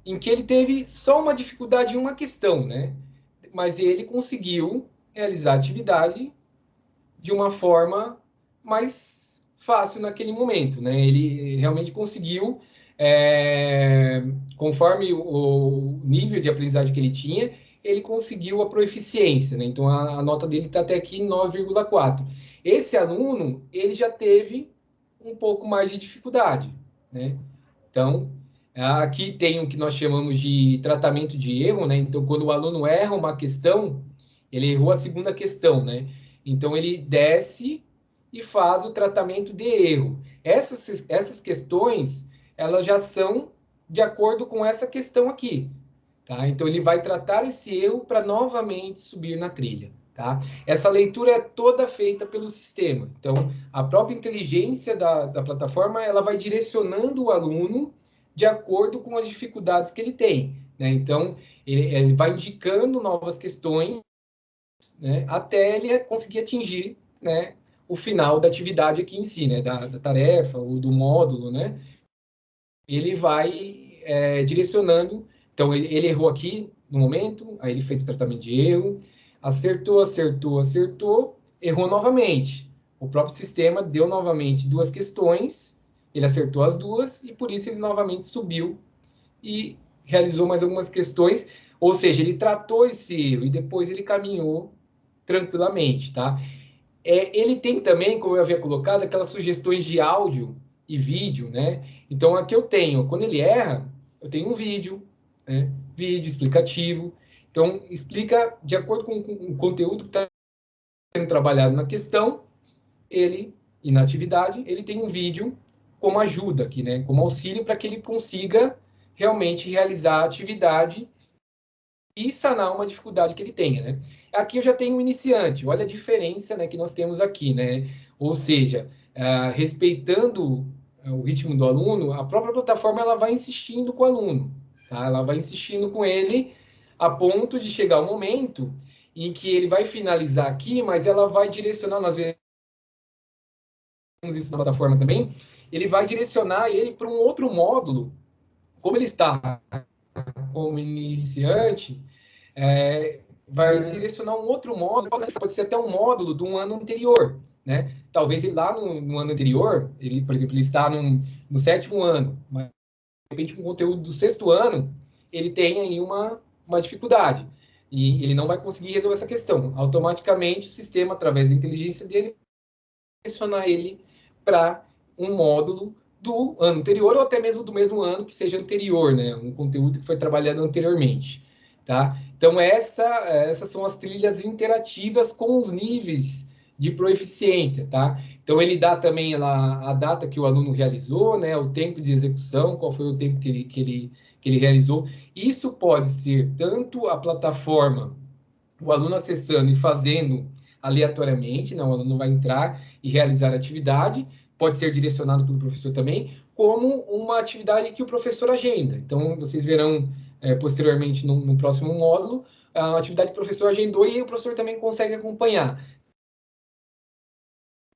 em que ele teve só uma dificuldade em uma questão, né? Mas ele conseguiu realizar a atividade de uma forma mais fácil naquele momento, né? Ele realmente conseguiu, conforme o nível de aprendizagem que ele tinha, ele conseguiu a proeficiência, né? Então, a nota dele está até aqui 9,4. Esse aluno, ele já teve um pouco mais de dificuldade, né? Então, aqui tem o que nós chamamos de tratamento de erro, né? Então, quando o aluno erra uma questão, ele errou a segunda questão, né? Então, ele desce e faz o tratamento de erro. Essas questões, elas já são de acordo com essa questão aqui, tá? Então, ele vai tratar esse erro para novamente subir na trilha, tá? Essa leitura é toda feita pelo sistema. Então, a própria inteligência da plataforma, ela vai direcionando o aluno de acordo com as dificuldades que ele tem, né? Então, ele vai indicando novas questões, né, até ele conseguir atingir, né, o final da atividade aqui em si, né, da tarefa ou do módulo, né? Ele vai direcionando. Então, ele errou aqui no momento, aí ele fez o tratamento de erro, acertou, errou novamente. O próprio sistema deu novamente duas questões, ele acertou as duas e por isso ele novamente subiu e realizou mais algumas questões, ou seja, ele tratou esse erro e depois ele caminhou tranquilamente, tá? Ele tem também, como eu havia colocado, aquelas sugestões de áudio e vídeo, né? Então, aqui eu tenho, quando ele erra, eu tenho um vídeo, né? Vídeo explicativo. Então, explica de acordo com o conteúdo que está sendo trabalhado na questão, e na atividade, ele tem um vídeo como ajuda aqui, né? Como auxílio para que ele consiga realmente realizar a atividade e sanar uma dificuldade que ele tenha, né? Aqui eu já tenho um iniciante, olha a diferença, né, que nós temos aqui, né? Ou seja, respeitando o ritmo do aluno, a própria plataforma ela vai insistindo com o aluno, tá? Ela vai insistindo com ele a ponto de chegar o momento em que ele vai finalizar aqui, mas ela vai direcionar, nós vemos isso na plataforma também, ele vai direcionar ele para um outro módulo, como ele está como iniciante, vai direcionar um outro módulo, pode ser até um módulo de um ano anterior, né? Talvez ele lá no ano anterior, ele, por exemplo, ele está no 7º ano, mas de repente um conteúdo do 6º ano, ele tem aí uma dificuldade, e ele não vai conseguir resolver essa questão. Automaticamente o sistema, através da inteligência dele, vai direcionar ele para um módulo do ano anterior, ou até mesmo do mesmo ano que seja anterior, né? Um conteúdo que foi trabalhado anteriormente, tá? Então, essas são as trilhas interativas com os níveis de proeficiência, tá? Então, ele dá também lá a data que o aluno realizou, né? O tempo de execução, qual foi o tempo que ele realizou. Isso pode ser tanto a plataforma, o aluno acessando e fazendo aleatoriamente, né? O aluno vai entrar e realizar a atividade, pode ser direcionado pelo professor também, como uma atividade que o professor agenda. Então, vocês verão posteriormente no próximo módulo, a atividade que o professor agendou e o professor também consegue acompanhar.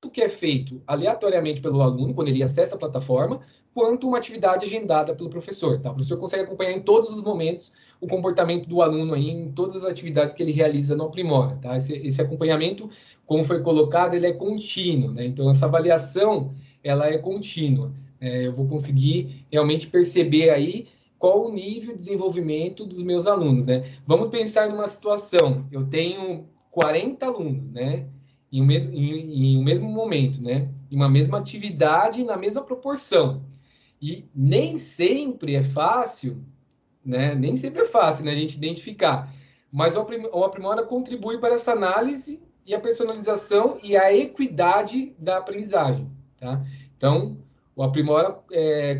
O que é feito aleatoriamente pelo aluno, quando ele acessa a plataforma, quanto uma atividade agendada pelo professor. Tá? O professor consegue acompanhar em todos os momentos o comportamento do aluno aí, em todas as atividades que ele realiza no Aprimora. Tá? Esse acompanhamento, como foi colocado, ele é contínuo. Né? Então, essa avaliação ela é contínua. Eu vou conseguir realmente perceber aí qual o nível de desenvolvimento dos meus alunos. Né? Vamos pensar numa situação, eu tenho 40 alunos, né? em um mesmo momento, né? Em uma mesma atividade, na mesma proporção. E nem sempre é fácil, né? Nem sempre é fácil, né, a gente identificar. Mas o Aprimora contribui para essa análise e a personalização e a equidade da aprendizagem, tá? Então, o Aprimora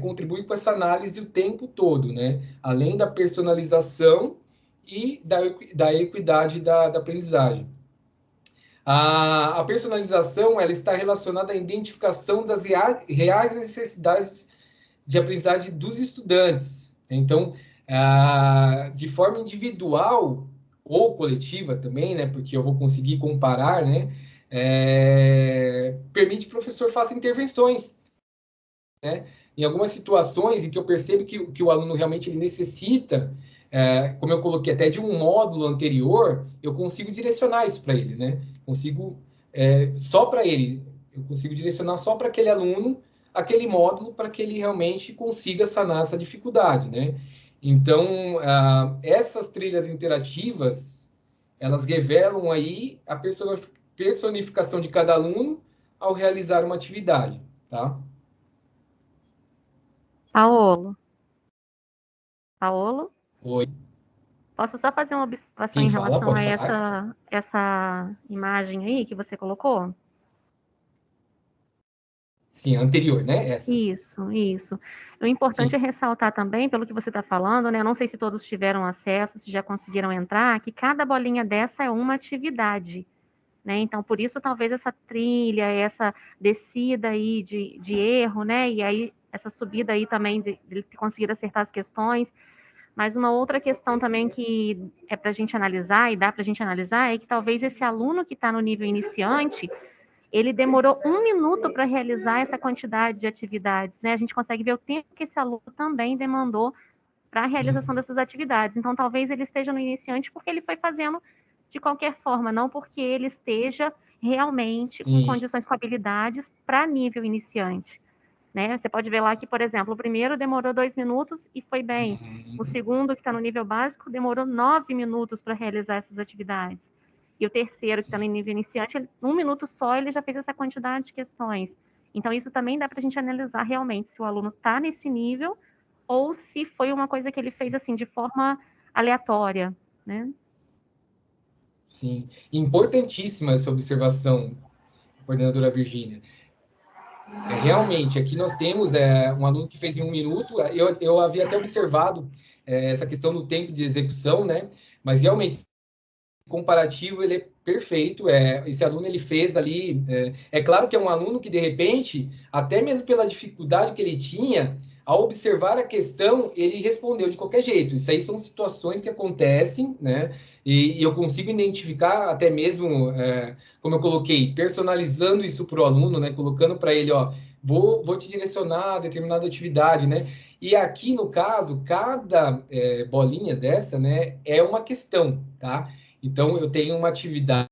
contribui com essa análise o tempo todo, né? Além da personalização e da equidade da aprendizagem. A personalização ela está relacionada à identificação das reais necessidades de aprendizagem dos estudantes. Então, de forma individual ou coletiva também, né, porque eu vou conseguir comparar, né, permite que o professor faça intervenções, né, em algumas situações em que eu percebo que o aluno realmente ele necessita, como eu coloquei até de um módulo anterior, eu consigo direcionar isso para ele, né, consigo, só para ele, eu consigo direcionar só para aquele aluno aquele módulo para que ele realmente consiga sanar essa dificuldade, né? Então, essas trilhas interativas, elas revelam aí a personificação de cada aluno ao realizar uma atividade, tá? Paolo? Paolo? Oi. Posso só fazer uma observação Quem em fala, relação a pode falar. essa imagem aí que você colocou? Sim, anterior, né? Essa. Isso, isso. O importante Sim. é ressaltar também, pelo que você está falando, né? Eu não sei se todos tiveram acesso, se já conseguiram entrar, que cada bolinha dessa é uma atividade, né? Então, por isso, talvez essa trilha, essa descida aí de erro, né? E aí, essa subida aí também de conseguir acertar as questões. Mas uma outra questão também que é para a gente analisar, e dá para a gente analisar, é que talvez esse aluno que está no nível iniciante, ele demorou 1 minuto para realizar essa quantidade de atividades, né? A gente consegue ver o tempo que esse aluno também demandou para a realização dessas atividades. Então, talvez ele esteja no iniciante porque ele foi fazendo de qualquer forma, não porque ele esteja realmente com Sim. condições, com habilidades para nível iniciante. Né? Você pode ver lá que, por exemplo, o primeiro demorou 2 minutos e foi bem. O segundo, que está no nível básico, demorou 9 minutos para realizar essas atividades. E o terceiro, que está no nível iniciante, 1 minuto só, ele já fez essa quantidade de questões. Então, isso também dá para a gente analisar realmente se o aluno está nesse nível ou se foi uma coisa que ele fez assim de forma aleatória, né? Sim. Importantíssima essa observação, coordenadora Virgínia. Realmente, aqui nós temos um aluno que fez em 1 minuto. Eu havia até observado essa questão do tempo de execução, né? Mas realmente, comparativo, ele é perfeito. Esse aluno, ele fez ali... claro que é um aluno que, de repente, até mesmo pela dificuldade que ele tinha, ao observar a questão, ele respondeu de qualquer jeito. Isso aí são situações que acontecem, né? E eu consigo identificar até mesmo, como eu coloquei, personalizando isso para o aluno, né? Colocando para ele, ó, vou te direcionar a determinada atividade, né? E aqui, no caso, cada bolinha dessa, né, é uma questão, tá? Então, eu tenho uma atividade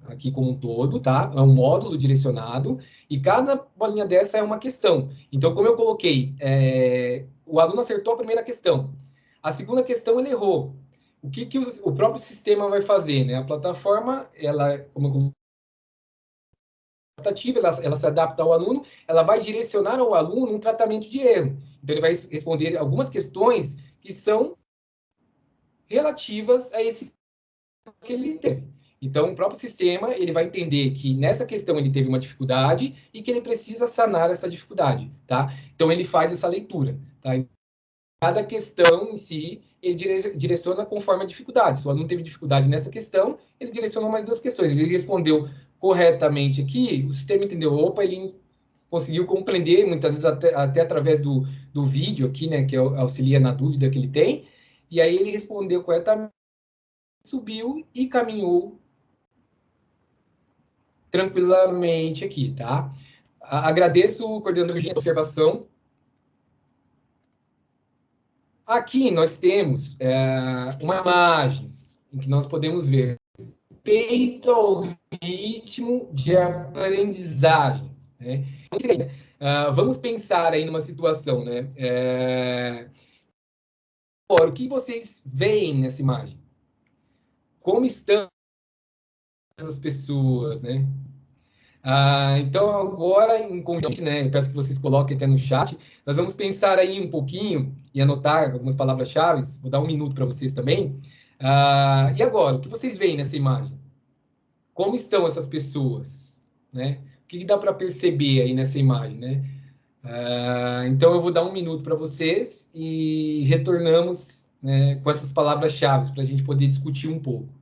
aqui como um todo, tá? É um módulo direcionado, e cada bolinha dessa é uma questão. Então, como eu coloquei, o aluno acertou a primeira questão. A segunda questão ele errou. O que o próprio sistema vai fazer, né? A plataforma, ela, como eu coloquei, ela se adapta ao aluno, ela vai direcionar ao aluno um tratamento de erro. Então, ele vai responder algumas questões que são relativas a esse que ele teve. Então, o próprio sistema ele vai entender que nessa questão ele teve uma dificuldade e que ele precisa sanar essa dificuldade, tá? Então, ele faz essa leitura, tá? Cada questão em si, ele direciona conforme a dificuldade. Se o aluno teve dificuldade nessa questão, ele direcionou mais 2 questões. Ele respondeu corretamente aqui, o sistema entendeu, opa, ele conseguiu compreender, muitas vezes até através do vídeo aqui, né, que auxilia na dúvida que ele tem, e aí ele respondeu corretamente, subiu e caminhou tranquilamente aqui, tá? Agradeço, coordenador Virgínia, a observação. Aqui nós temos uma imagem em que nós podemos ver respeito ao ritmo de aprendizagem, né? Vamos pensar aí numa situação, né? O que vocês veem nessa imagem? Como estão essas pessoas, né? Então, agora, em conjunto, né, eu peço que vocês coloquem até no chat, nós vamos pensar aí um pouquinho e anotar algumas palavras-chave, vou dar um minuto para vocês também. E agora, o que vocês veem nessa imagem? Como estão essas pessoas, né? O que dá para perceber aí nessa imagem, né? Então, eu vou dar um minuto para vocês e retornamos, né, com essas palavras-chave para a gente poder discutir um pouco.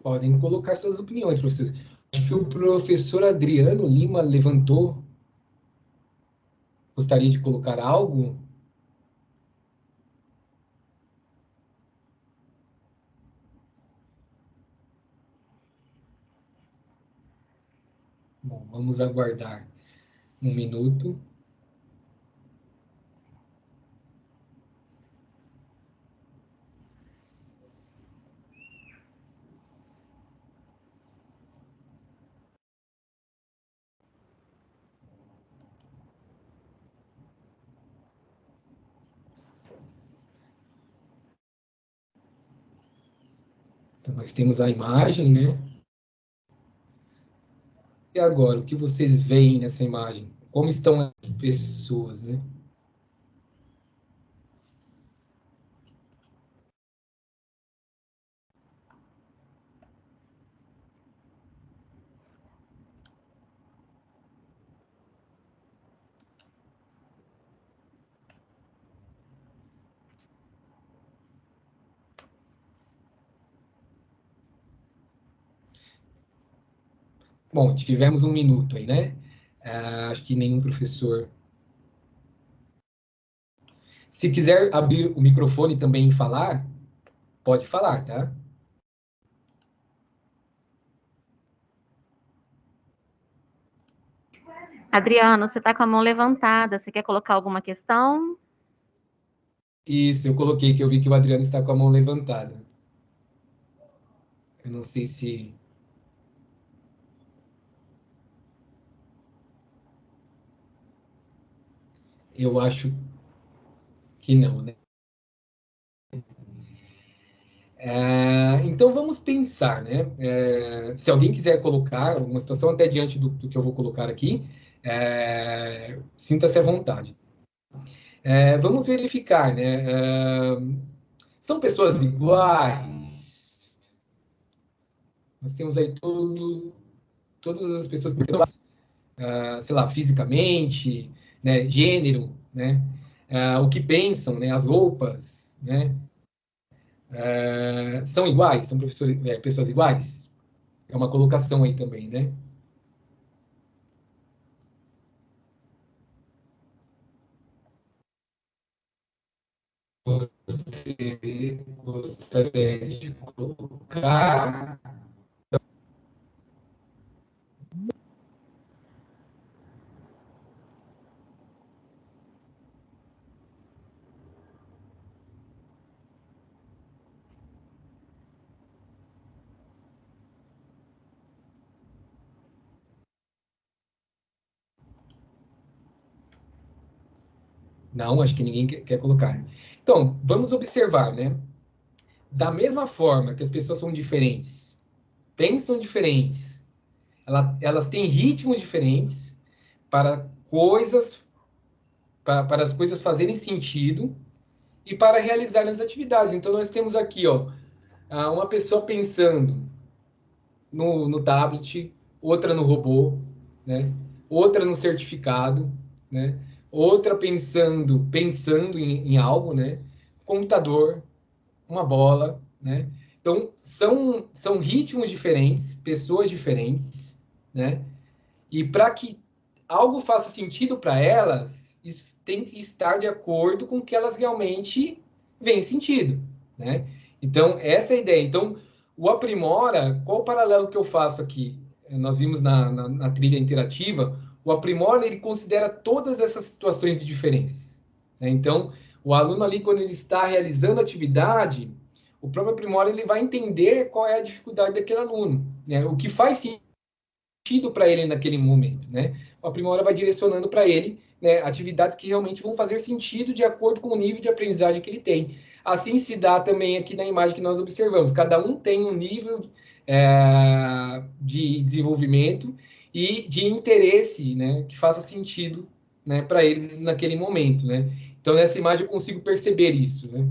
Podem colocar suas opiniões, professores. Acho que o professor Adriano Lima levantou. Gostaria de colocar algo? Bom, vamos aguardar um minuto. Então, nós temos a imagem, né? E agora, o que vocês veem nessa imagem? Como estão as pessoas, né? Bom, tivemos um minuto aí, né? Acho que nenhum professor. Se quiser abrir o microfone também e falar, pode falar, tá? Adriano, você está com a mão levantada. Você quer colocar alguma questão? Isso, eu coloquei que eu vi que o Adriano está com a mão levantada. Eu não sei se... Eu acho que não, né? Então vamos pensar, né? Se alguém quiser colocar alguma situação até diante do que eu vou colocar aqui, sinta-se à vontade. Vamos verificar, né? São pessoas iguais. Nós temos aí todas as pessoas que sei lá, fisicamente, né? Gênero, né? O que pensam, né? As roupas, né? São iguais? São pessoas iguais? É uma colocação aí também, né? Você gostaria de colocar? Não, acho que ninguém quer colocar. Então, vamos observar, né? Da mesma forma que as pessoas são diferentes, pensam diferentes, elas têm ritmos diferentes para as coisas fazerem sentido, e para realizar as atividades. Então, nós temos aqui, ó, uma pessoa pensando no tablet, outra no robô, né? Outra no certificado, né? Outra pensando em algo, né? Computador, uma bola, né? Então, são ritmos diferentes, pessoas diferentes, né? E para que algo faça sentido para elas, isso tem que estar de acordo com o que elas realmente veem sentido, né? Então, essa é a ideia. Então, o aprimora, qual o paralelo que eu faço aqui? Nós vimos na trilha interativa, o aprimora, ele considera todas essas situações de diferença, né? Então, o aluno ali, quando ele está realizando a atividade, o próprio aprimora, ele vai entender qual é a dificuldade daquele aluno, né? O que faz sentido para ele naquele momento, né? O aprimora vai direcionando para ele, né, atividades que realmente vão fazer sentido de acordo com o nível de aprendizagem que ele tem. Assim se dá também aqui na imagem que nós observamos. Cada um tem um nível de desenvolvimento e de interesse, né, que faça sentido, né, para eles naquele momento, né? Então, nessa imagem eu consigo perceber isso, né?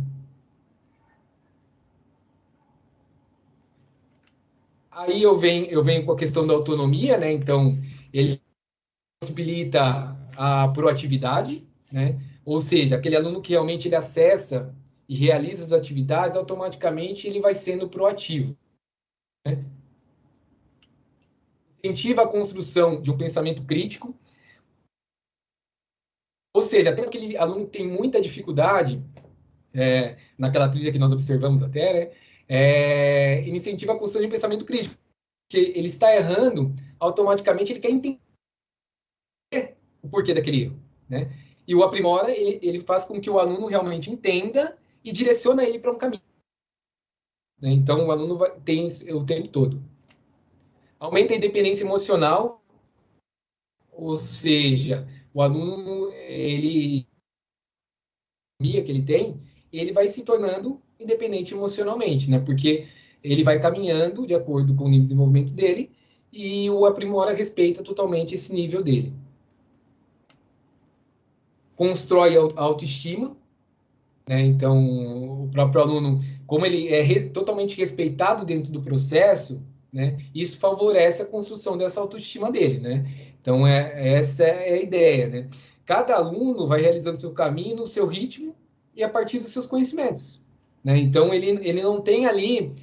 Aí eu venho com a questão da autonomia, né? Então, ele possibilita a proatividade, né? Ou seja, aquele aluno que realmente ele acessa e realiza as atividades, automaticamente ele vai sendo proativo, né? Incentiva a construção de um pensamento crítico, ou seja, até aquele aluno que tem muita dificuldade, naquela trilha que nós observamos até, né? Ele incentiva a construção de um pensamento crítico, porque ele está errando, automaticamente ele quer entender o porquê daquele erro, né? E o aprimora, ele faz com que o aluno realmente entenda e direciona ele para um caminho, né? Então, o aluno tem o tempo todo. Aumenta a independência emocional, ou seja, o aluno, que ele tem, ele vai se tornando independente emocionalmente, né? Porque ele vai caminhando de acordo com o nível de desenvolvimento dele e o aprimora respeita totalmente esse nível dele. Constrói a autoestima, né? Então, o próprio aluno, como ele é totalmente respeitado dentro do processo, né? Isso favorece a construção dessa autoestima dele, né? Então, essa é a ideia, né? Cada aluno vai realizando seu caminho no seu ritmo e a partir dos seus conhecimentos, né? Então, ele não tem ali,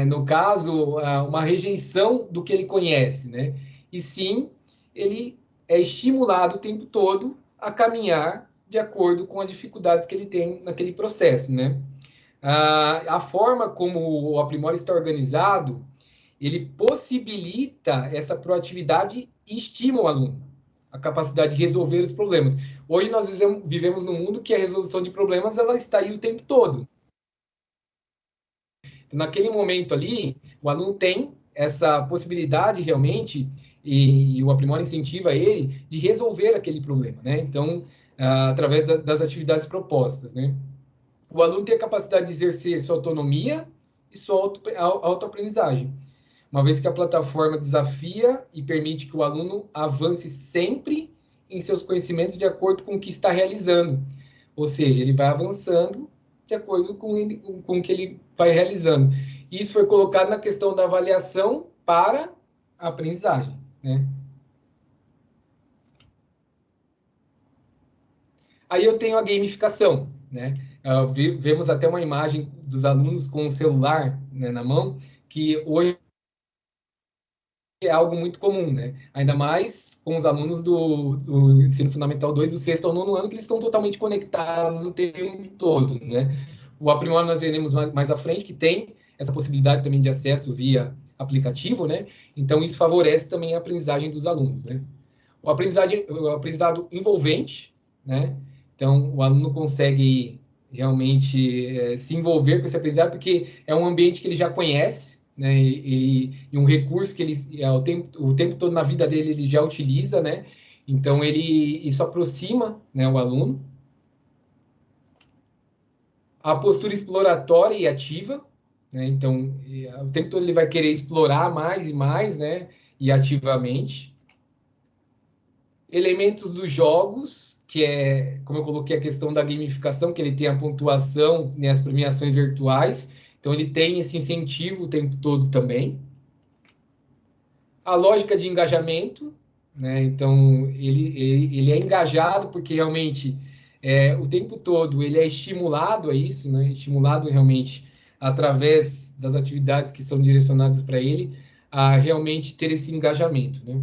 no caso, uma rejeição do que ele conhece, né? E sim, ele é estimulado o tempo todo a caminhar de acordo com as dificuldades que ele tem naquele processo, né? A forma como o Aprimora está organizado, ele possibilita essa proatividade e estimula o aluno, a capacidade de resolver os problemas. Hoje nós vivemos num mundo que a resolução de problemas ela está aí o tempo todo. Naquele momento ali, o aluno tem essa possibilidade realmente, e o Aprimora incentiva ele, de resolver aquele problema, né? Então, através das atividades propostas, né? O aluno tem a capacidade de exercer sua autonomia e sua autoaprendizagem, uma vez que a plataforma desafia e permite que o aluno avance sempre em seus conhecimentos de acordo com o que está realizando. Ou seja, ele vai avançando de acordo com o que ele vai realizando. Isso foi colocado na questão da avaliação para a aprendizagem, né? Aí eu tenho a gamificação, né? Vemos até uma imagem dos alunos com o celular, né, na mão, que hoje é algo muito comum, né? Ainda mais com os alunos do Ensino Fundamental 2, do sexto ao nono ano, que eles estão totalmente conectados o tempo todo, né? O Aprimora nós veremos mais à frente, que tem essa possibilidade também de acesso via aplicativo, né? Então, isso favorece também a aprendizagem dos alunos, né? O aprendizado envolvente, né? Então, o aluno consegue realmente se envolver com esse aprendizado, porque é um ambiente que ele já conhece, né? E um recurso que ele, o tempo todo na vida dele, ele já utiliza, né? Então, isso aproxima, né, o aluno. A postura exploratória e ativa, né? Então, o tempo todo ele vai querer explorar mais e mais, né? E ativamente. Elementos dos jogos, que é, como eu coloquei, a questão da gamificação, que ele tem a pontuação, né, as premiações virtuais, então ele tem esse incentivo o tempo todo também. A lógica de engajamento, né, então ele é engajado porque realmente o tempo todo ele é estimulado a isso, né, estimulado realmente através das atividades que são direcionadas para ele, a realmente ter esse engajamento, né.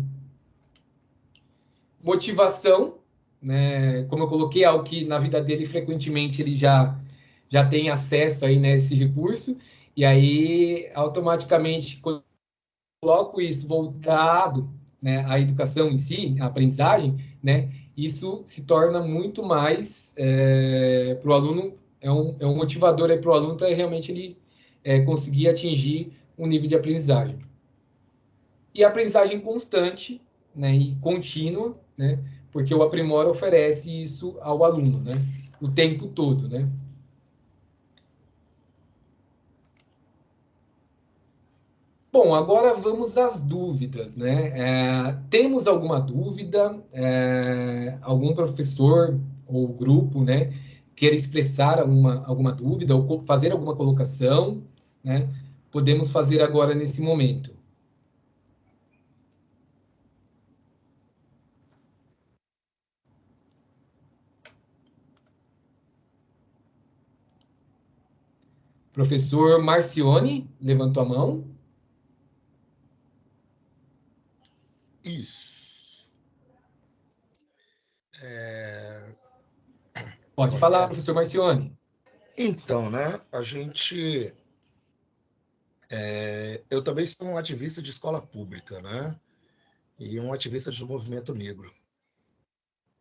Motivação, né? Como eu coloquei, algo que na vida dele frequentemente ele já tem acesso aí, né, esse recurso, e aí automaticamente quando eu coloco isso voltado, né, à educação em si, à aprendizagem, né, isso se torna muito mais para o aluno, é um motivador para o aluno para realmente ele conseguir atingir um nível de aprendizagem. E a aprendizagem constante, né, e contínua, né, porque o Aprimora oferece isso ao aluno, né, o tempo todo, né. Bom, agora vamos às dúvidas, né? Temos alguma dúvida? Algum professor ou grupo, né, queira expressar alguma dúvida ou fazer alguma colocação, né? Podemos fazer agora nesse momento. Professor Marcione, levantou a mão. Isso. Pode falar, professor Marcione. Então, né, eu também sou um ativista de escola pública, né, e um ativista do movimento negro.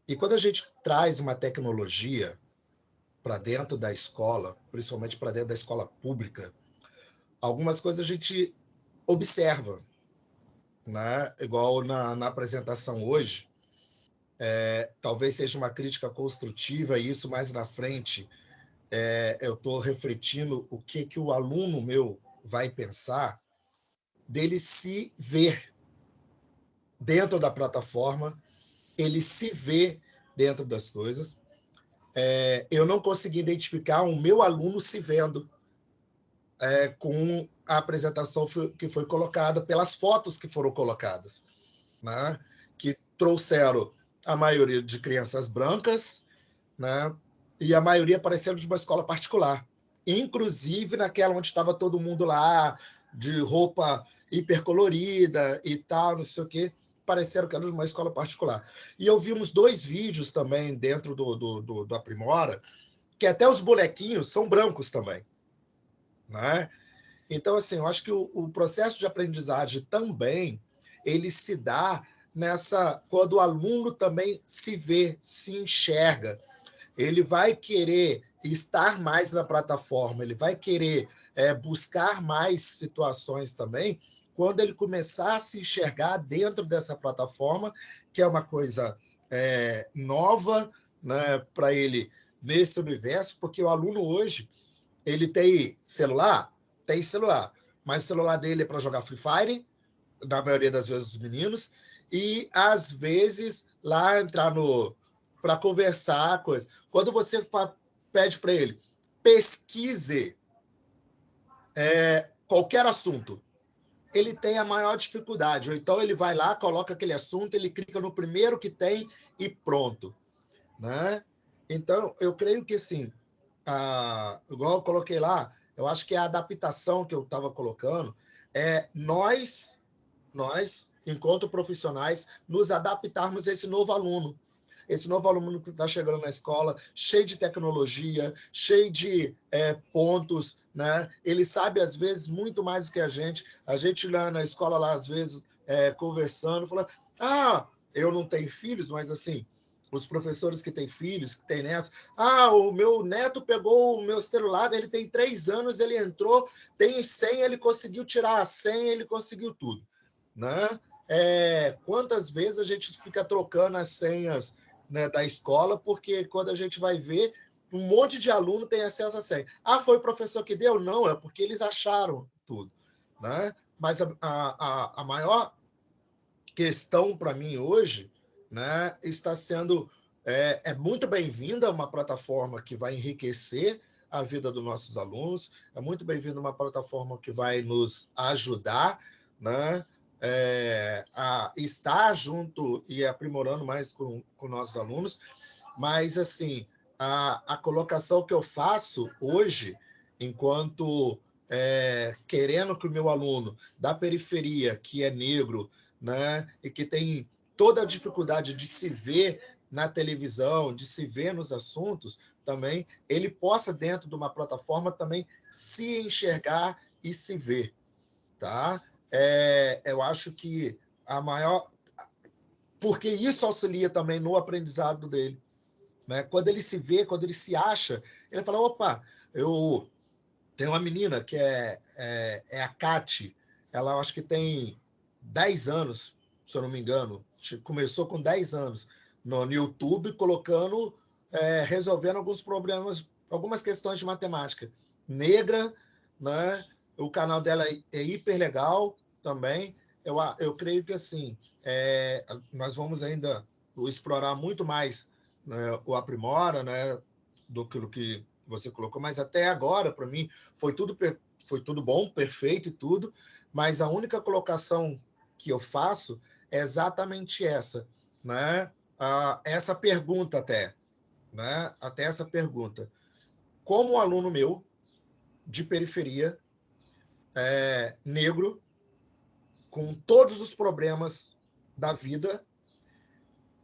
E quando a gente traz uma tecnologia para dentro da escola, principalmente para dentro da escola pública, algumas coisas a gente observa, né? Igual na apresentação hoje, talvez seja uma crítica construtiva, e isso mais na frente eu estou refletindo o que o aluno meu vai pensar, dele se ver dentro da plataforma, ele se vê dentro das coisas. Eu não consegui identificar o meu aluno se vendo com a apresentação que foi colocada, pelas fotos que foram colocadas, né? Que trouxeram a maioria de crianças brancas, né? E a maioria parecendo de uma escola particular. Inclusive naquela onde estava todo mundo lá, de roupa hipercolorida e tal, não sei o quê, pareceram que era de uma escola particular. E eu vi uns 2 vídeos também dentro do Aprimora, que até os bonequinhos são brancos também, né? Então, assim, eu acho que o processo de aprendizagem também, ele se dá quando o aluno também se vê, se enxerga. Ele vai querer estar mais na plataforma, ele vai querer buscar mais situações também, quando ele começar a se enxergar dentro dessa plataforma, que é uma coisa nova, né, para ele nesse universo, porque o aluno hoje, ele tem celular, mas o celular dele é para jogar Free Fire, na maioria das vezes os meninos, e às vezes lá entrar para conversar, coisa. Quando você pede para ele, pesquise qualquer assunto, ele tem a maior dificuldade. Ou então ele vai lá, coloca aquele assunto, ele clica no primeiro que tem e pronto, né? Então, eu creio que, assim, igual eu coloquei lá, eu acho que a adaptação que eu estava colocando nós, enquanto profissionais, nos adaptarmos a esse novo aluno. Esse novo aluno que está chegando na escola, cheio de tecnologia, cheio de pontos, né? Ele sabe, às vezes, muito mais do que a gente. A gente lá na escola, lá, às vezes, conversando, falando, eu não tenho filhos, mas assim, os professores que têm filhos, que têm netos, o meu neto pegou o meu celular, ele tem 3 anos, ele entrou, tem senha, ele conseguiu tirar a senha, ele conseguiu tudo, né? Quantas vezes a gente fica trocando as senhas, né, da escola, porque quando a gente vai ver, um monte de aluno tem acesso à senha. Foi o professor que deu? Não, é porque eles acharam tudo, né? Mas a maior questão para mim hoje, né, está sendo é muito bem-vinda uma plataforma que vai enriquecer a vida dos nossos alunos, é muito bem-vinda uma plataforma que vai nos ajudar, né, a estar junto e aprimorando mais com nossos alunos, mas, assim, a colocação que eu faço hoje, enquanto querendo que o meu aluno da periferia, que é negro, né, e que tem toda a dificuldade de se ver na televisão, de se ver nos assuntos, também ele possa, dentro de uma plataforma, também se enxergar e se ver. Tá? Eu acho que a maior... Porque isso auxilia também no aprendizado dele. Né? Quando ele se vê, quando ele se acha, ele fala, opa, eu tenho uma menina que é a Cati, ela acho que tem 10 anos, se eu não me engano, começou com 10 anos no YouTube, colocando, resolvendo alguns problemas, algumas questões de matemática. Negra, né? O canal dela é hiper legal também. Eu creio que, assim, nós vamos ainda explorar muito mais, né, o Aprimora, né, do que você colocou, mas até agora, para mim, foi tudo bom, perfeito e tudo, mas a única colocação que eu faço é exatamente essa, né? Essa pergunta até, né? Até essa pergunta. Como um aluno meu, de periferia, negro, com todos os problemas da vida,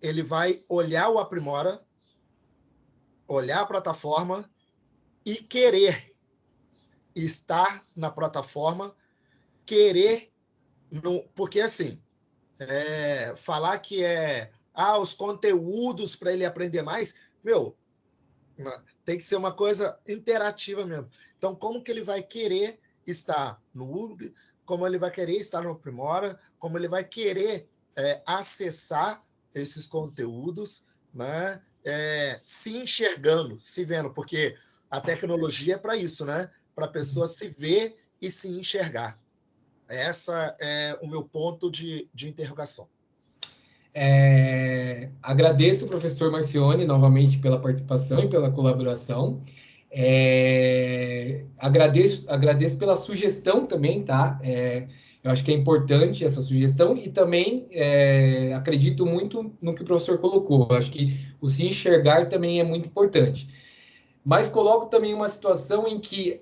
ele vai olhar o Aprimora, olhar a plataforma e querer estar na plataforma, querer... Porque, assim, falar que os conteúdos para ele aprender mais, tem que ser uma coisa interativa mesmo. Então, como que ele vai querer estar no URG, como ele vai querer estar no Aprimora, como ele vai querer acessar esses conteúdos, né? Se enxergando, se vendo, porque a tecnologia é para isso, né? Para a pessoa se ver e se enxergar. Essa é o meu ponto de interrogação. Agradeço o professor Marcione novamente pela participação e pela colaboração. Agradeço pela sugestão também, tá? Eu acho que é importante essa sugestão e também acredito muito no que o professor colocou. Eu acho que o se enxergar também é muito importante. Mas coloco também uma situação em que,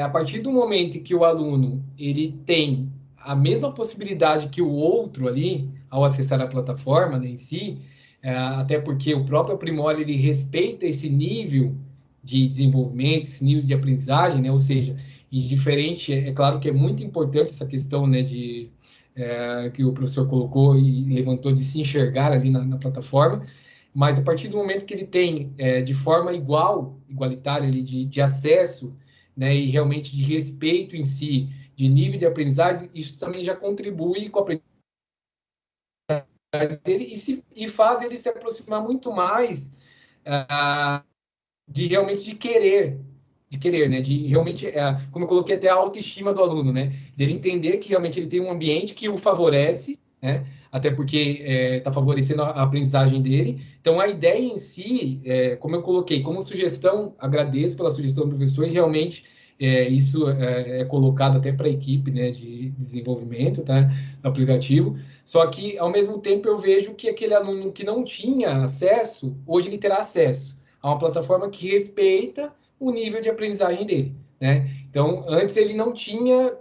a partir do momento que o aluno ele tem a mesma possibilidade que o outro ali, ao acessar a plataforma, né, em si, até porque o próprio Aprimora ele respeita esse nível de desenvolvimento, esse nível de aprendizagem, né, ou seja, indiferente, é claro que é muito importante essa questão, né, que o professor colocou e levantou de se enxergar ali na plataforma, mas a partir do momento que ele tem, de forma igualitária, ali, de acesso, né, e realmente de respeito em si, de nível de aprendizagem, isso também já contribui com a aprendizagem dele e faz ele se aproximar muito mais realmente de querer, né, de realmente, como eu coloquei, até a autoestima do aluno, né, dele entender que realmente ele tem um ambiente que o favorece, né, até porque está favorecendo a aprendizagem dele. Então, a ideia em si, como eu coloquei, como sugestão, agradeço pela sugestão do professor, e realmente isso é colocado até para a equipe, né, de desenvolvimento, tá, no aplicativo. Só que, ao mesmo tempo, eu vejo que aquele aluno que não tinha acesso, hoje ele terá acesso a uma plataforma que respeita o nível de aprendizagem dele, né? Então, antes ele não tinha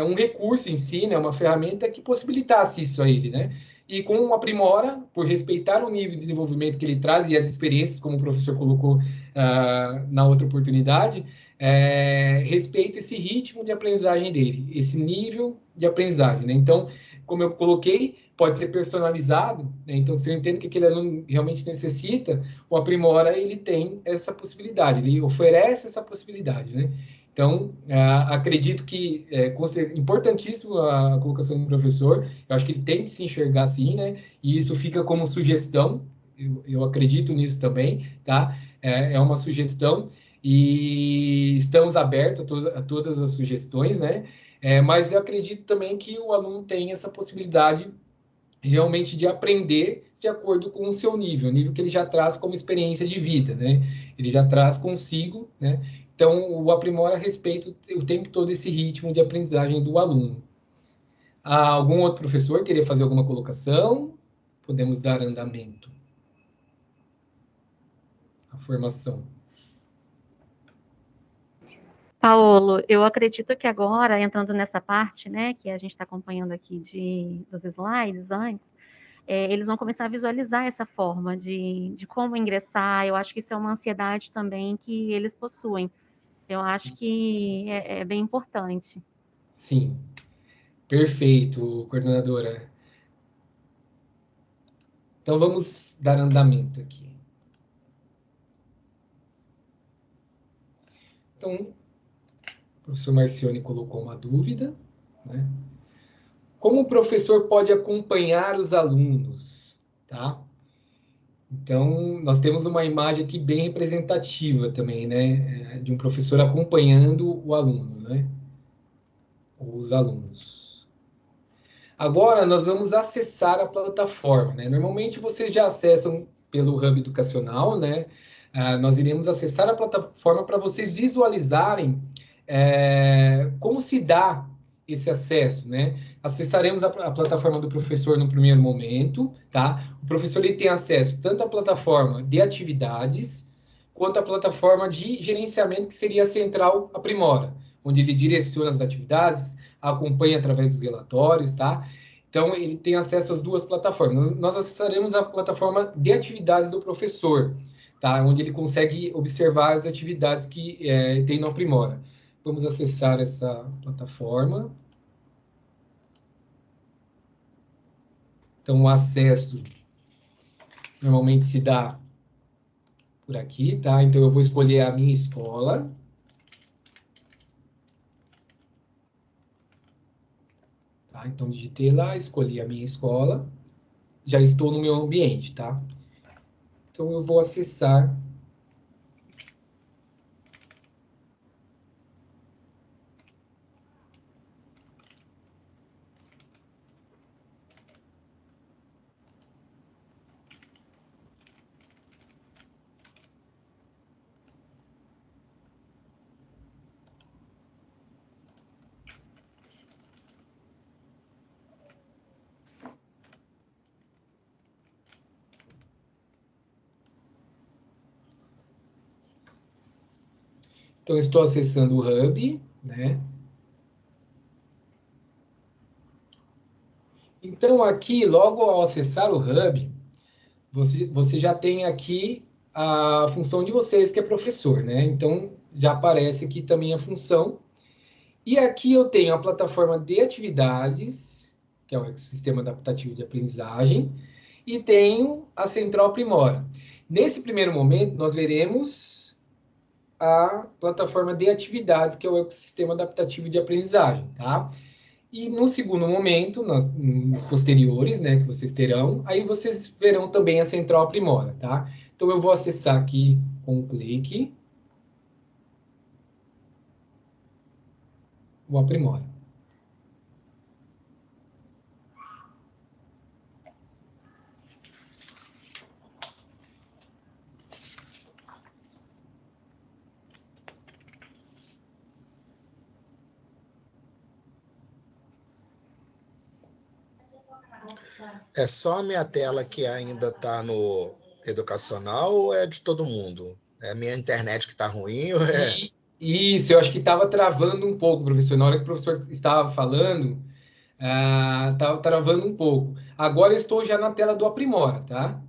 um recurso em si, né, uma ferramenta que possibilitasse isso a ele, né? E com o Aprimora, por respeitar o nível de desenvolvimento que ele traz e as experiências, como o professor colocou na outra oportunidade, respeita esse ritmo de aprendizagem dele, esse nível de aprendizagem, né? Então, como eu coloquei, pode ser personalizado, né? Então, se eu entendo que aquele aluno realmente necessita, o Aprimora, ele tem essa possibilidade, ele oferece essa possibilidade, né? Então, acredito que é importantíssimo a colocação do professor, eu acho que ele tem que se enxergar assim, né? E isso fica como sugestão, eu acredito nisso também, tá? É uma sugestão e estamos abertos a todas as sugestões, né? Mas eu acredito também que o aluno tem essa possibilidade realmente de aprender de acordo com o seu nível, o nível que ele já traz como experiência de vida, né? Ele já traz consigo, né? Então, o Aprimora respeita o tempo todo esse ritmo de aprendizagem do aluno. Algum outro professor queria fazer alguma colocação? Podemos dar andamento à formação. Paulo, eu acredito que agora, entrando nessa parte, né, que a gente está acompanhando aqui dos slides antes, eles vão começar a visualizar essa forma de como ingressar. Eu acho que isso é uma ansiedade também que eles possuem. Eu acho que é bem importante. Sim, perfeito, coordenadora. Então, vamos dar andamento aqui. Então, o professor Marcione colocou uma dúvida, né? Como o professor pode acompanhar os alunos, tá? Então, nós temos uma imagem aqui bem representativa também, né? De um professor acompanhando o aluno, né? Os alunos. Agora, nós vamos acessar a plataforma, né? Normalmente, vocês já acessam pelo Hub Educacional, né? Nós iremos acessar a plataforma para vocês visualizarem como se dá esse acesso, né? Acessaremos a plataforma do professor no primeiro momento, tá? O professor ele tem acesso tanto à plataforma de atividades, quanto à plataforma de gerenciamento, que seria a central Aprimora, onde ele direciona as atividades, acompanha através dos relatórios, tá? Então, ele tem acesso às duas plataformas. Nós acessaremos a plataforma de atividades do professor, tá? Onde ele consegue observar as atividades que tem no Aprimora. Vamos acessar essa plataforma. Então, o acesso normalmente se dá por aqui, tá? Então, eu vou escolher a minha escola. Tá? Então, digitei lá, escolhi a minha escola. Já estou no meu ambiente, tá? Então, eu vou acessar. Então, estou acessando o Hub, né? Então, aqui, logo ao acessar o Hub, você já tem aqui a função de vocês, que é professor, né? Então, já aparece aqui também a função. E aqui eu tenho a plataforma de atividades, que é o sistema adaptativo de aprendizagem, e tenho a Central Aprimora. Nesse primeiro momento, nós veremos a plataforma de atividades, que é o ecossistema adaptativo de aprendizagem, tá? E no segundo momento, nos posteriores, né, que vocês terão, aí vocês verão também a Central Aprimora, tá? Então, eu vou acessar aqui com um clique o Aprimora. É só a minha tela que ainda está no educacional ou é de todo mundo? É a minha internet que está ruim? Ou é... Isso, eu acho que estava travando um pouco, professor. Na hora que o professor estava falando, estava travando um pouco. Agora eu estou já na tela do Aprimora, tá?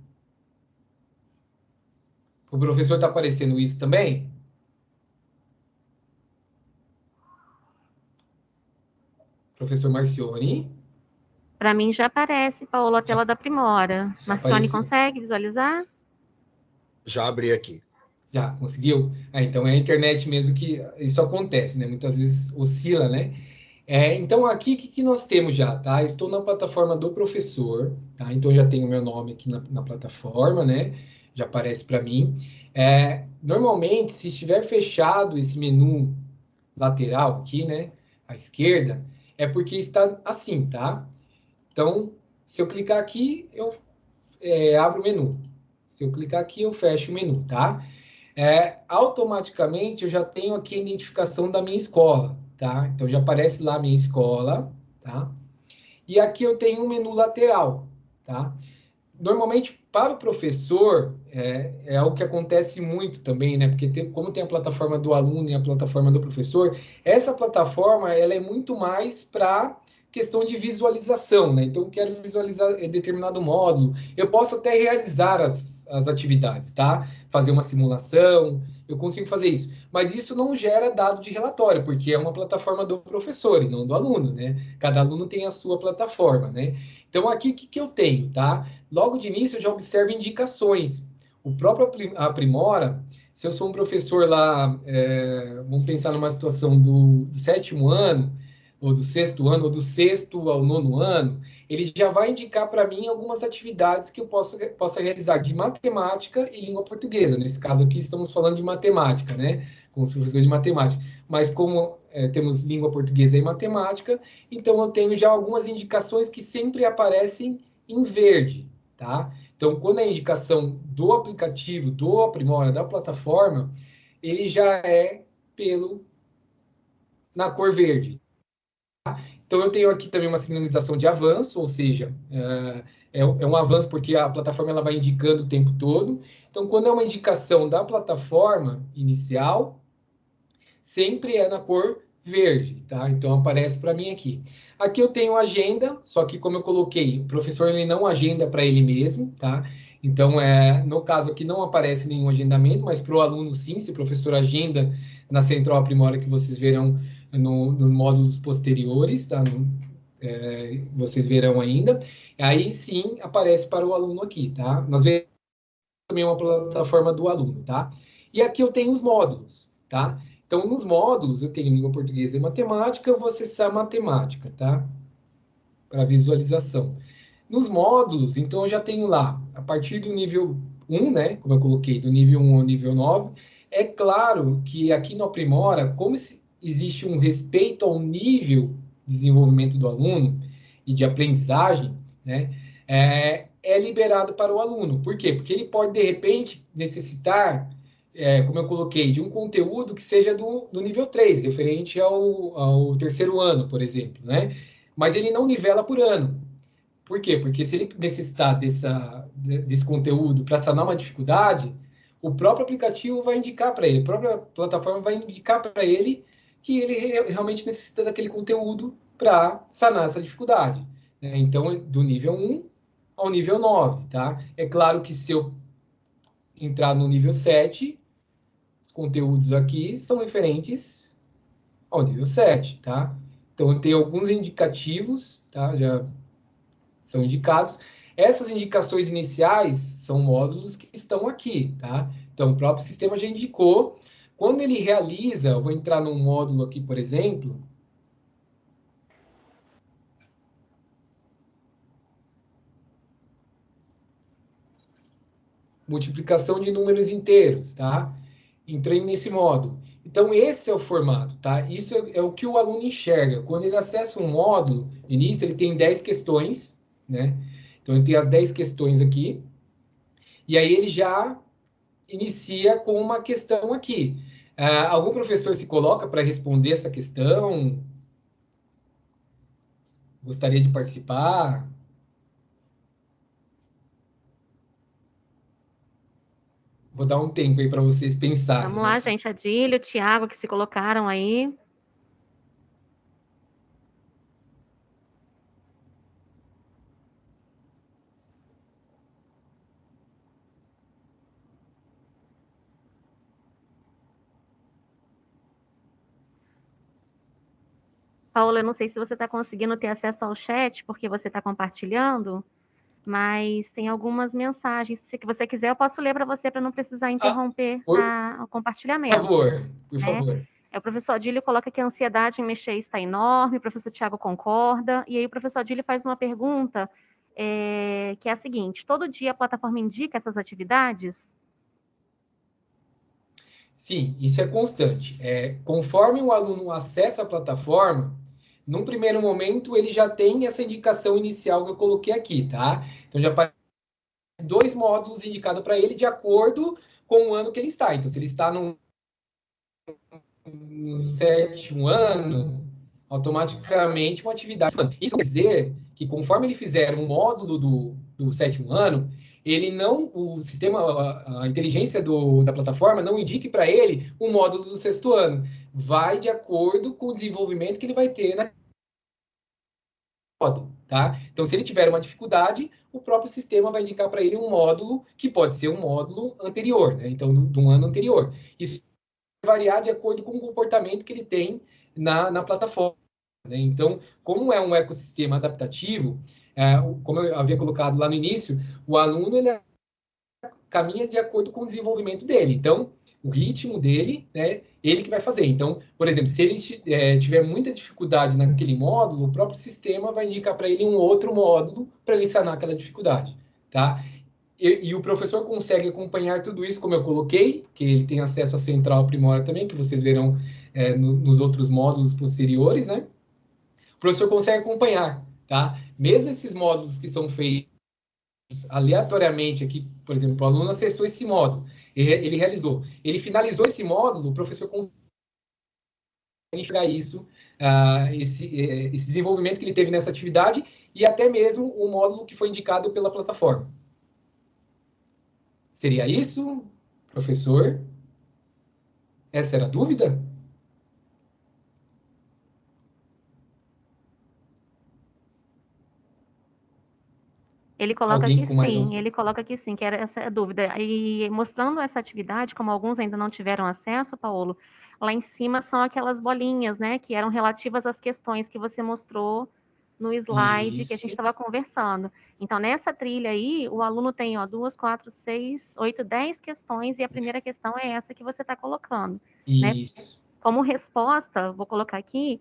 O professor está aparecendo isso também? Professor Marcione? Para mim já aparece, Paulo, a tela da Aprimora. Marcione, apareceu. consegue visualizar? Já abri aqui. Já conseguiu? Então é a internet mesmo que isso acontece, né? Muitas vezes oscila, né? Então aqui o que nós temos já, tá? Estou na plataforma do professor, tá? Então já tenho o meu nome aqui na plataforma, né? Já aparece para mim. Normalmente, se estiver fechado esse menu lateral aqui, né? À esquerda, é porque está assim, tá? Então, se eu clicar aqui, eu abro o menu. Se eu clicar aqui, eu fecho o menu, tá? Automaticamente, eu já tenho aqui a identificação da minha escola, tá? Então, já aparece lá a minha escola, tá? E aqui eu tenho um menu lateral, tá? Normalmente, para o professor, é algo que acontece muito também, né? Porque como tem a plataforma do aluno e a plataforma do professor, essa plataforma ela é muito mais para questão de visualização, né? Então, eu quero visualizar determinado módulo. Eu posso até realizar as atividades, tá? Fazer uma simulação, eu consigo fazer isso. Mas isso não gera dado de relatório, porque é uma plataforma do professor e não do aluno, né? Cada aluno tem a sua plataforma, né? Então, aqui, o que eu tenho, tá? Logo de início, eu já observo indicações. O próprio Aprimora, se eu sou um professor lá, vamos pensar numa situação do 7º ano, ou do 6º ano, ou do 6º ao 9º ano, ele já vai indicar para mim algumas atividades que eu possa realizar de matemática e língua portuguesa. Nesse caso aqui, estamos falando de matemática, né? Com os professores de matemática. Mas como temos língua portuguesa e matemática, então eu tenho já algumas indicações que sempre aparecem em verde, tá? Então, quando a indicação do aplicativo, do Aprimora, da plataforma, ele já é na cor verde. Então, eu tenho aqui também uma sinalização de avanço, ou seja, é um avanço porque a plataforma ela vai indicando o tempo todo. Então, quando é uma indicação da plataforma inicial, sempre é na cor verde, tá? Então, aparece para mim aqui. Aqui eu tenho agenda, só que como eu coloquei, o professor ele não agenda para ele mesmo, tá? Então, no caso aqui não aparece nenhum agendamento, mas para o aluno sim, se o professor agenda na central Aprimora que vocês verão nos módulos posteriores, tá? Vocês verão ainda. Aí sim aparece para o aluno aqui, tá? Nós veremos também uma plataforma do aluno, tá? E aqui eu tenho os módulos, tá? Então, nos módulos, eu tenho língua portuguesa e matemática, eu vou acessar matemática, tá? Para visualização. Nos módulos, então, eu já tenho lá, a partir do nível 1, né? Como eu coloquei, do nível 1 ao nível 9. É claro que aqui no Aprimora, como existe um respeito ao nível de desenvolvimento do aluno e de aprendizagem, né? É liberado para o aluno. Por quê? Porque ele pode, de repente, necessitar como eu coloquei, de um conteúdo que seja do nível 3, referente ao 3º ano, por exemplo, né? Mas ele não nivela por ano. Por quê? Porque se ele necessitar desse conteúdo para sanar uma dificuldade, o próprio aplicativo vai indicar para ele, a própria plataforma vai indicar para ele que ele realmente necessita daquele conteúdo para sanar essa dificuldade, né? Então, do nível 1 ao nível 9, tá? É claro que se eu entrar no nível 7, os conteúdos aqui são referentes ao nível 7, tá? Então, eu tenho alguns indicativos, tá? Já são indicados. Essas indicações iniciais são módulos que estão aqui, tá? Então, o próprio sistema já indicou. Quando ele realiza, eu vou entrar num módulo aqui, por exemplo. Multiplicação de números inteiros, tá? Entrei nesse módulo. Então, esse é o formato, tá? Isso é o que o aluno enxerga. Quando ele acessa um módulo, no início, ele tem 10 questões, né? Então, ele tem as 10 questões aqui. E aí, ele já inicia com uma questão aqui. Algum professor se coloca para responder essa questão? Gostaria de participar? Vou dar um tempo aí para vocês pensarem. Vamos lá, gente. Adílio, Tiago, que se colocaram aí. Paula, eu não sei se você está conseguindo ter acesso ao chat, porque você está compartilhando, mas tem algumas mensagens. Se você quiser, eu posso ler para você, para não precisar interromper o compartilhamento. Por favor. O professor Adílio coloca que a ansiedade em mexer está enorme, o professor Tiago concorda, e aí o professor Adílio faz uma pergunta, que é a seguinte: todo dia a plataforma indica essas atividades? Sim, isso é constante. Conforme o aluno acessa a plataforma, num primeiro momento ele já tem essa indicação inicial que eu coloquei aqui, tá? Então já 2 módulos indicados para ele de acordo com o ano que ele está. Então, se ele está no 7º ano, automaticamente uma atividade. Isso quer dizer que conforme ele fizer um módulo do 7º ano, ele não, o sistema, a inteligência da plataforma não indique para ele um módulo do 6º ano. Vai de acordo com o desenvolvimento que ele vai ter na módulo, tá? Então, se ele tiver uma dificuldade, o próprio sistema vai indicar para ele um módulo que pode ser um módulo anterior, né? Então, de um ano anterior. Isso vai variar de acordo com o comportamento que ele tem na plataforma, né? Então, como é um ecossistema adaptativo, como eu havia colocado lá no início, o aluno ele caminha de acordo com o desenvolvimento dele. Então, o ritmo dele, né, ele que vai fazer. Então, por exemplo, se ele tiver muita dificuldade naquele módulo, o próprio sistema vai indicar para ele um outro módulo para ele sanar aquela dificuldade, tá? E o professor consegue acompanhar tudo isso, como eu coloquei, que ele tem acesso à central Aprimora também, que vocês verão nos outros módulos posteriores, né? O professor consegue acompanhar, tá? Mesmo esses módulos que são feitos aleatoriamente aqui, por exemplo, o aluno acessou esse módulo, ele realizou, ele finalizou esse módulo, o professor consegue enxergar isso, esse desenvolvimento que ele teve nessa atividade e até mesmo o módulo que foi indicado pela plataforma. Seria isso, professor? Essa era a dúvida? Ele coloca que sim, ele coloca que sim, que era essa a dúvida. E mostrando essa atividade, como alguns ainda não tiveram acesso, Paulo, lá em cima são aquelas bolinhas, né, que eram relativas às questões que você mostrou no slide que a gente estava conversando. Então, nessa trilha aí, o aluno tem, 2, 4, 6, 8, 10 questões, e a primeira questão é essa que você está colocando. Isso. Né? Como resposta, vou colocar aqui,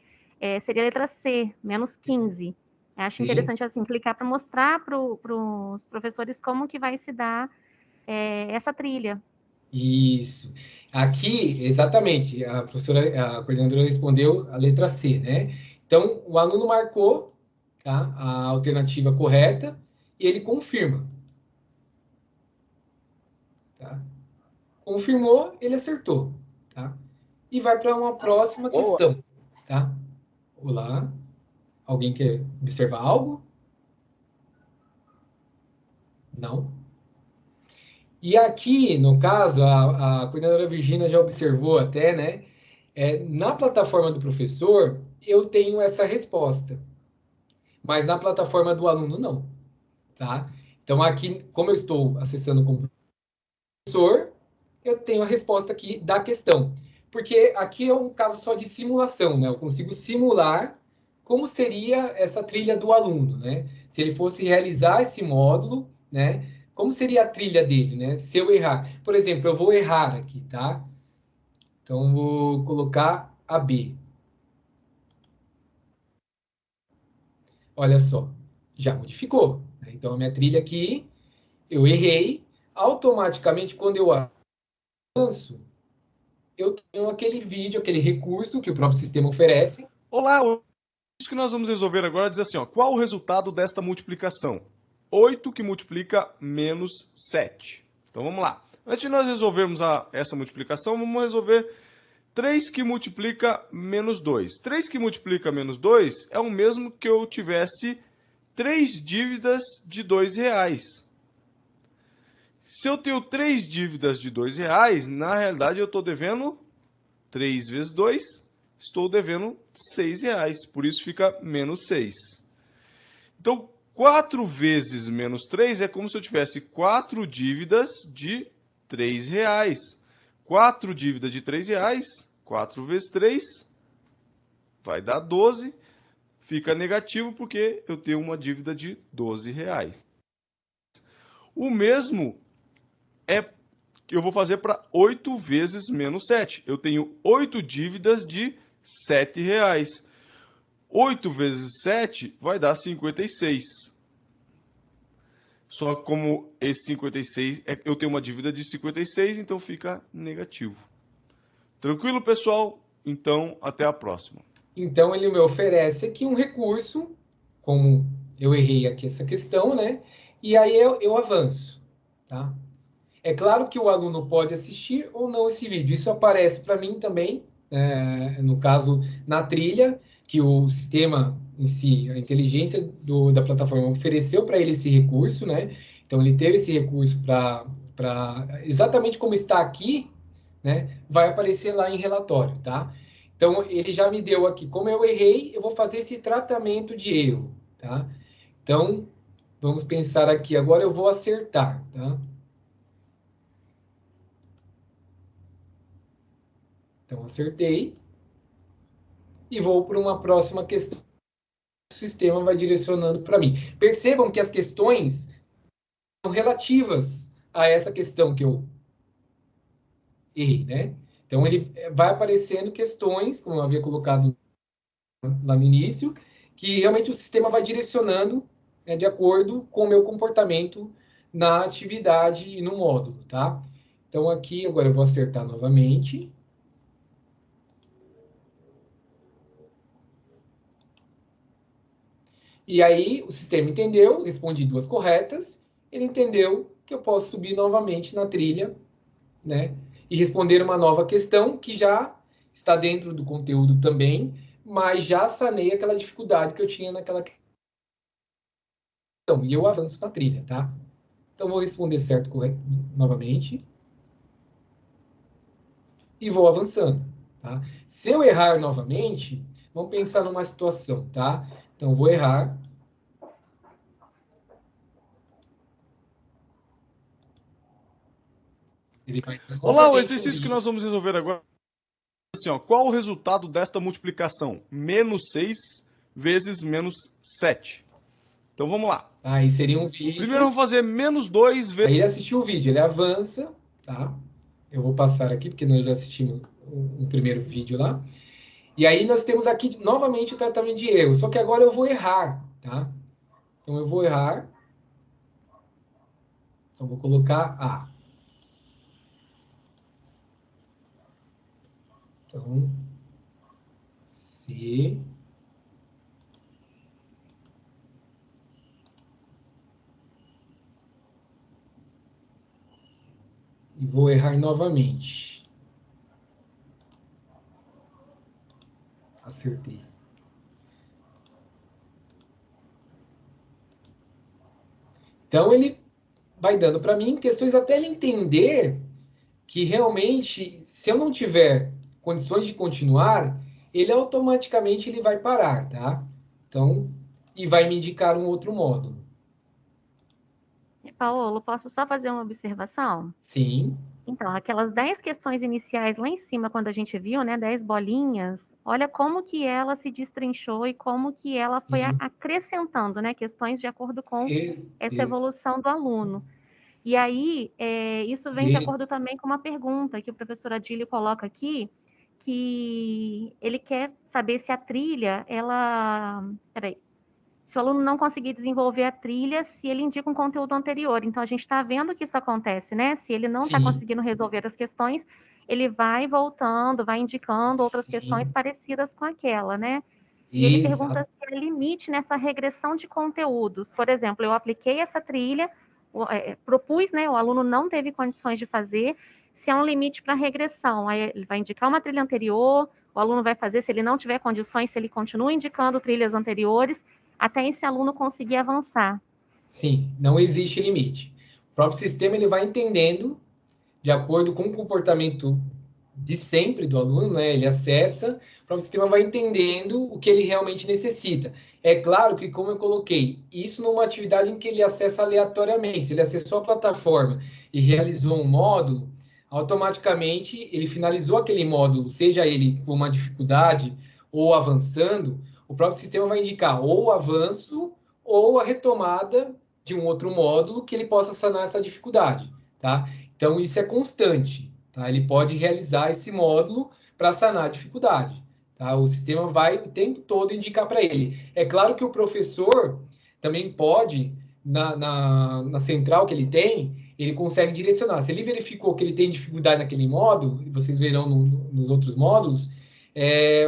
seria a letra C, menos 15. Acho interessante, assim, clicar para mostrar para os professores como que vai se dar essa trilha. Isso. Aqui, exatamente, a professora, a coordenadora respondeu a letra C, né? Então, o aluno marcou, tá, a alternativa correta e ele confirma. Tá? Confirmou, ele acertou, tá? E vai para uma próxima questão, tá? Olá. Alguém quer observar algo? Não? E aqui, no caso, a coordenadora Virginia já observou até, né? Na plataforma do professor, eu tenho essa resposta. Mas na plataforma do aluno, não. Tá? Então, aqui, como eu estou acessando como professor, eu tenho a resposta aqui da questão. Porque aqui é um caso só de simulação, né? Eu consigo simular como seria essa trilha do aluno, né? Se ele fosse realizar esse módulo, né? Como seria a trilha dele, né? Se eu errar. Por exemplo, eu vou errar aqui, tá? Então, vou colocar a B. Olha só, já modificou. Né? Então, a minha trilha aqui, eu errei. Automaticamente, quando eu avanço, eu tenho aquele vídeo, aquele recurso que o próprio sistema oferece. Olá, isso que nós vamos resolver agora é dizer assim, qual o resultado desta multiplicação? 8 que multiplica menos 7. Então vamos lá. Antes de nós resolvermos essa multiplicação, vamos resolver 3 que multiplica menos 2. 3 que multiplica menos 2 é o mesmo que eu tivesse 3 dívidas de R$2. Se eu tenho 3 dívidas de R$2, na realidade eu estou devendo 3 vezes 2, estou devendo R$6, por isso fica menos 6. Então, 4 vezes menos 3 é como se eu tivesse 4 dívidas de R$3. 4 dívidas de R$3, 4 vezes 3, vai dar 12, fica negativo porque eu tenho uma dívida de R$12. O mesmo que eu vou fazer para 8 vezes menos 7. Eu tenho 8 dívidas de R$7. 8 vezes 7 vai dar 56. Só como esse 56, eu tenho uma dívida de 56, então fica negativo. Tranquilo, pessoal? Então, até a próxima. Então, ele me oferece aqui um recurso, como eu errei aqui essa questão, né? E aí eu avanço, tá? É claro que o aluno pode assistir ou não esse vídeo. Isso aparece para mim também, no caso, na trilha, que o sistema em si, a inteligência da plataforma ofereceu para ele esse recurso, né? Então, ele teve esse recurso exatamente como está aqui, né? Vai aparecer lá em relatório, tá? Então, ele já me deu aqui, como eu errei, eu vou fazer esse tratamento de erro, tá? Então, vamos pensar aqui, agora eu vou acertar, tá? Então, acertei. E vou para uma próxima questão. O sistema vai direcionando para mim. Percebam que as questões são relativas a essa questão que eu errei, né? Então, ele vai aparecendo questões, como eu havia colocado lá no início, que realmente o sistema vai direcionando, né, de acordo com o meu comportamento na atividade e no módulo, tá? Então, aqui, agora eu vou acertar novamente. E aí, o sistema entendeu, respondi 2 corretas, ele entendeu que eu posso subir novamente na trilha, né? E responder uma nova questão que já está dentro do conteúdo também, mas já sanei aquela dificuldade que eu tinha naquela questão. E eu avanço na trilha, tá? Então, vou responder certo, correto, novamente. E vou avançando, tá? Se eu errar novamente, vamos pensar numa situação, tá? Então, vou errar. Ele vai Olá, o exercício que nós vamos resolver agora é assim, ó, qual o resultado desta multiplicação? Menos 6 vezes menos 7. Então vamos lá. Aí seria um vídeo. Primeiro eu vou fazer menos 2 vezes... Aí ele assistiu o vídeo, ele avança, tá? Eu vou passar aqui, porque nós já assistimos um primeiro vídeo lá. E aí nós temos aqui novamente o tratamento de erro, só que agora eu vou errar, tá? Então eu vou errar. Então vou colocar A. Então, C. E vou errar novamente. Acertei. Então ele vai dando para mim questões até ele entender que realmente, se eu não tiver condições de continuar, ele automaticamente ele vai parar, tá? Então, e vai me indicar um outro módulo. Paulo, posso só fazer uma observação? Sim. Então, aquelas 10 questões iniciais lá em cima, quando a gente viu, né, 10 bolinhas, olha como que ela se destrinchou e como que ela foi acrescentando, né, questões de acordo com essa evolução do aluno. E aí, isso vem de acordo também com uma pergunta que o professor Adílio coloca aqui, que ele quer saber se a trilha, se o aluno não conseguir desenvolver a trilha, se ele indica um conteúdo anterior. Então, a gente está vendo que isso acontece, né? Se ele não está conseguindo resolver as questões, ele vai voltando, vai indicando outras questões parecidas com aquela, né? E ele pergunta se há limite nessa regressão de conteúdos. Por exemplo, eu apliquei essa trilha, propus, né? O aluno não teve condições de fazer, se há um limite para regressão. Aí ele vai indicar uma trilha anterior, o aluno vai fazer, se ele não tiver condições, se ele continua indicando trilhas anteriores, até esse aluno conseguir avançar. Sim, não existe limite. O próprio sistema ele vai entendendo, de acordo com o comportamento de sempre do aluno, né? Ele acessa, o próprio sistema vai entendendo o que ele realmente necessita. É claro que, como eu coloquei, isso numa atividade em que ele acessa aleatoriamente. Se ele acessou a plataforma e realizou um módulo, automaticamente ele finalizou aquele módulo, seja ele com uma dificuldade ou avançando, o próprio sistema vai indicar ou o avanço ou a retomada de um outro módulo que ele possa sanar essa dificuldade, tá? Então, isso é constante, tá? Ele pode realizar esse módulo para sanar a dificuldade, tá? O sistema vai o tempo todo indicar para ele. É claro que o professor também pode, na central que ele tem, ele consegue direcionar. Se ele verificou que ele tem dificuldade naquele módulo, e vocês verão nos outros módulos,